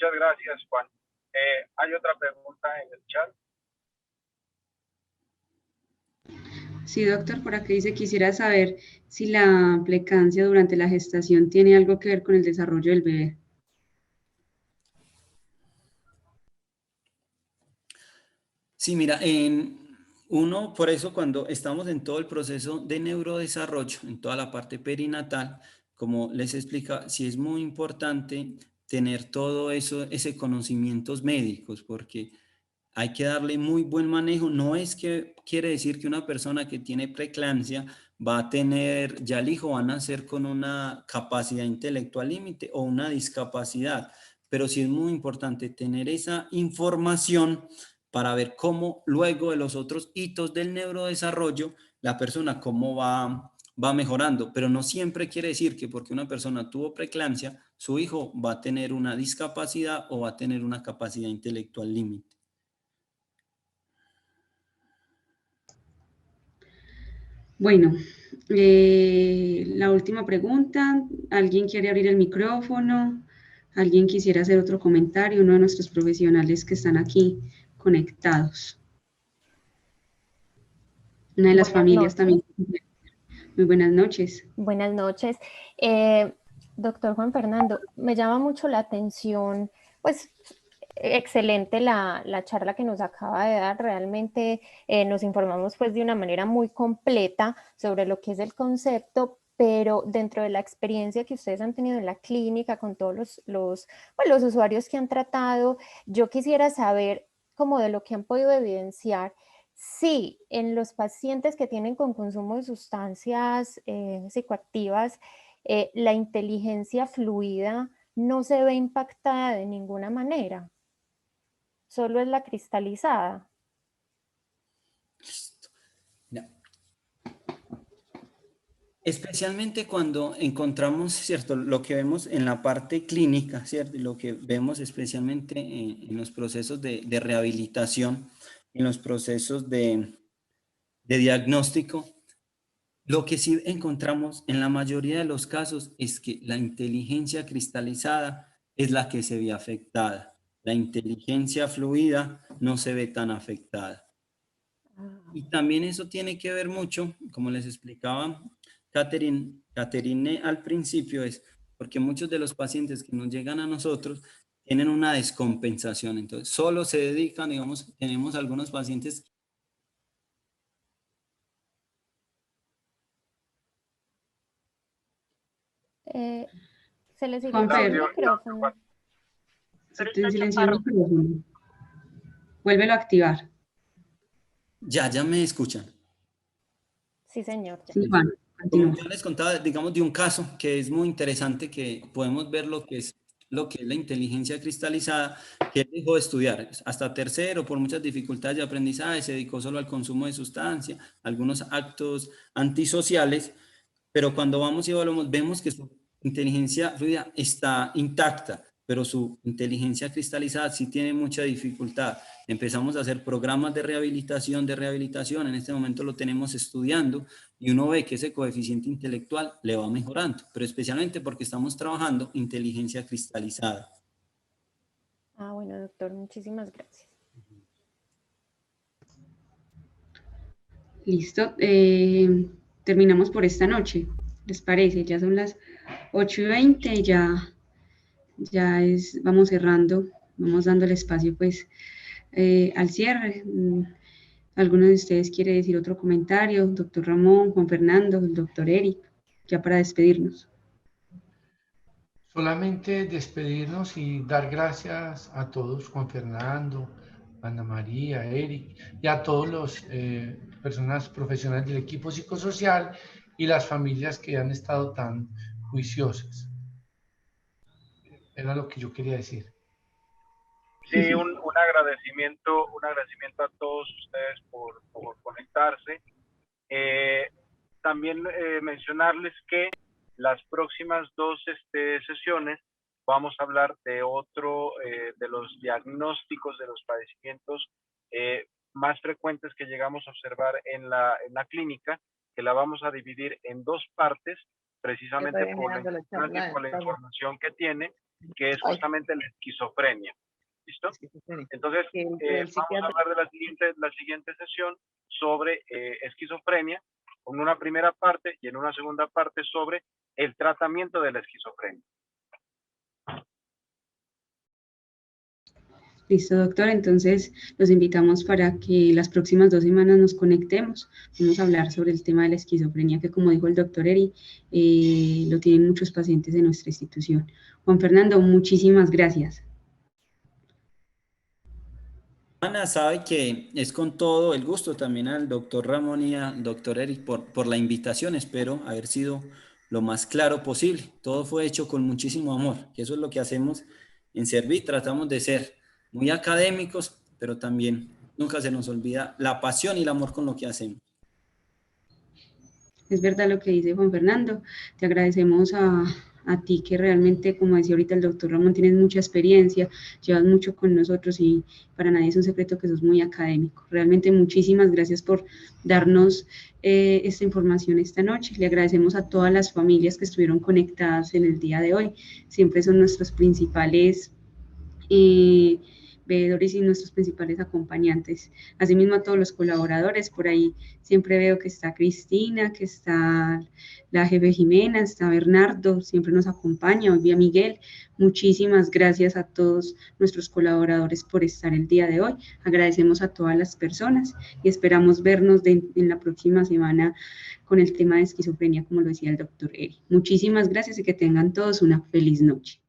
Muchas gracias, Juan. ¿Hay otra pregunta en el chat? Sí, doctor, por aquí dice, quisiera saber si la plecancia durante la gestación tiene algo que ver con el desarrollo del bebé. Sí, mira, por eso cuando estamos en todo el proceso de neurodesarrollo, en toda la parte perinatal, como les explica, sí es muy importante tener todo eso, ese conocimientos médicos, porque hay que darle muy buen manejo. No es que quiere decir que una persona que tiene preeclampsia va a tener, ya el hijo va a nacer con una capacidad intelectual límite o una discapacidad, pero sí es muy importante tener esa información para ver cómo luego de los otros hitos del neurodesarrollo, la persona cómo va mejorando, pero no siempre quiere decir que porque una persona tuvo preeclampsia, su hijo va a tener una discapacidad o va a tener una capacidad intelectual límite. Bueno, la última pregunta. ¿Alguien quiere abrir el micrófono? ¿Alguien quisiera hacer otro comentario? Uno de nuestros profesionales que están aquí conectados. Una de las Buenas familias noches. también. Muy buenas noches. Buenas noches. Doctor Juan Fernando, me llama mucho la atención, pues excelente la charla que nos acaba de dar. Realmente nos informamos pues de una manera muy completa sobre lo que es el concepto, pero dentro de la experiencia que ustedes han tenido en la clínica con todos los usuarios que han tratado, yo quisiera saber, como de lo que han podido evidenciar, sí, en los pacientes que tienen con consumo de sustancias psicoactivas, la inteligencia fluida no se ve impactada de ninguna manera, solo es la cristalizada. No. Especialmente cuando encontramos, ¿cierto? Lo que vemos en la parte clínica, ¿cierto? Lo que vemos especialmente en los procesos de rehabilitación, en los procesos de diagnóstico, lo que sí encontramos en la mayoría de los casos es que la inteligencia cristalizada es la que se ve afectada. La inteligencia fluida no se ve tan afectada. Y también eso tiene que ver mucho, como les explicaba Caterine al principio, es porque muchos de los pacientes que nos llegan a nosotros tienen una descompensación. Entonces, solo se dedican, digamos, tenemos algunos pacientes. Se le Juan silenció el Fer, micrófono. se te silenció el micrófono. Vuélvelo a activar. Ya me escuchan. Sí, señor. Ya. Sí, Juan, Como continúa. yo les contaba, digamos, de un caso que es muy interesante, que podemos ver lo que es la inteligencia cristalizada, que él dejó de estudiar hasta tercero por muchas dificultades de aprendizaje, se dedicó solo al consumo de sustancia, algunos actos antisociales, pero cuando vamos y evaluamos, vemos que su inteligencia fluida está intacta, pero su inteligencia cristalizada sí tiene mucha dificultad. Empezamos a hacer programas de rehabilitación, en este momento lo tenemos estudiando y uno ve que ese coeficiente intelectual le va mejorando, pero especialmente porque estamos trabajando inteligencia cristalizada. Ah, bueno, doctor, muchísimas gracias. Listo. Terminamos por esta noche. ¿Les parece? Ya son las 8:20, vamos cerrando, vamos dando el espacio pues al cierre. ¿Alguno de ustedes quiere decir otro comentario? Doctor Ramón, Juan Fernando, el doctor Eric, ya para despedirnos. Solamente despedirnos y dar gracias a todos, Juan Fernando, Ana María, Eric, y a todos los personas profesionales del equipo psicosocial y las familias que han estado tan juiciosas. Era lo que yo quería decir. Sí, un agradecimiento a todos ustedes por conectarse. También mencionarles que las próximas dos sesiones vamos a hablar de otro de los diagnósticos de los padecimientos más frecuentes que llegamos a observar en la clínica, que la vamos a dividir en dos partes. precisamente por la información que tiene, que es justamente la esquizofrenia. ¿Listo? Entonces, vamos a hablar de la siguiente sesión sobre esquizofrenia, con una primera parte y en una segunda parte sobre el tratamiento de la esquizofrenia. Listo, doctor. Entonces, los invitamos para que las próximas 2 semanas nos conectemos. Vamos a hablar sobre el tema de la esquizofrenia, que como dijo el doctor Eri, lo tienen muchos pacientes en nuestra institución. Juan Fernando, muchísimas gracias. Ana sabe que es con todo el gusto también al doctor Ramón y al doctor Eric por la invitación. Espero haber sido lo más claro posible. Todo fue hecho con muchísimo amor, que eso es lo que hacemos en Servit. Tratamos de ser muy académicos, pero también nunca se nos olvida la pasión y el amor con lo que hacemos. Es verdad lo que dice Juan Fernando. Te agradecemos a ti, que realmente, como decía ahorita el doctor Ramón, tienes mucha experiencia, llevas mucho con nosotros y para nadie es un secreto que sos muy académico. Realmente muchísimas gracias por darnos esta información esta noche. Le agradecemos a todas las familias que estuvieron conectadas en el día de hoy. Siempre son nuestros principales veedores y nuestros principales acompañantes. Asimismo a todos los colaboradores, por ahí siempre veo que está Cristina, que está la jefe Jimena, está Bernardo, siempre nos acompaña, hoy vi a Miguel. Muchísimas gracias a todos nuestros colaboradores por estar el día de hoy. Agradecemos a todas las personas y esperamos vernos en la próxima semana con el tema de esquizofrenia, como lo decía el doctor Eri. Muchísimas gracias y que tengan todos una feliz noche.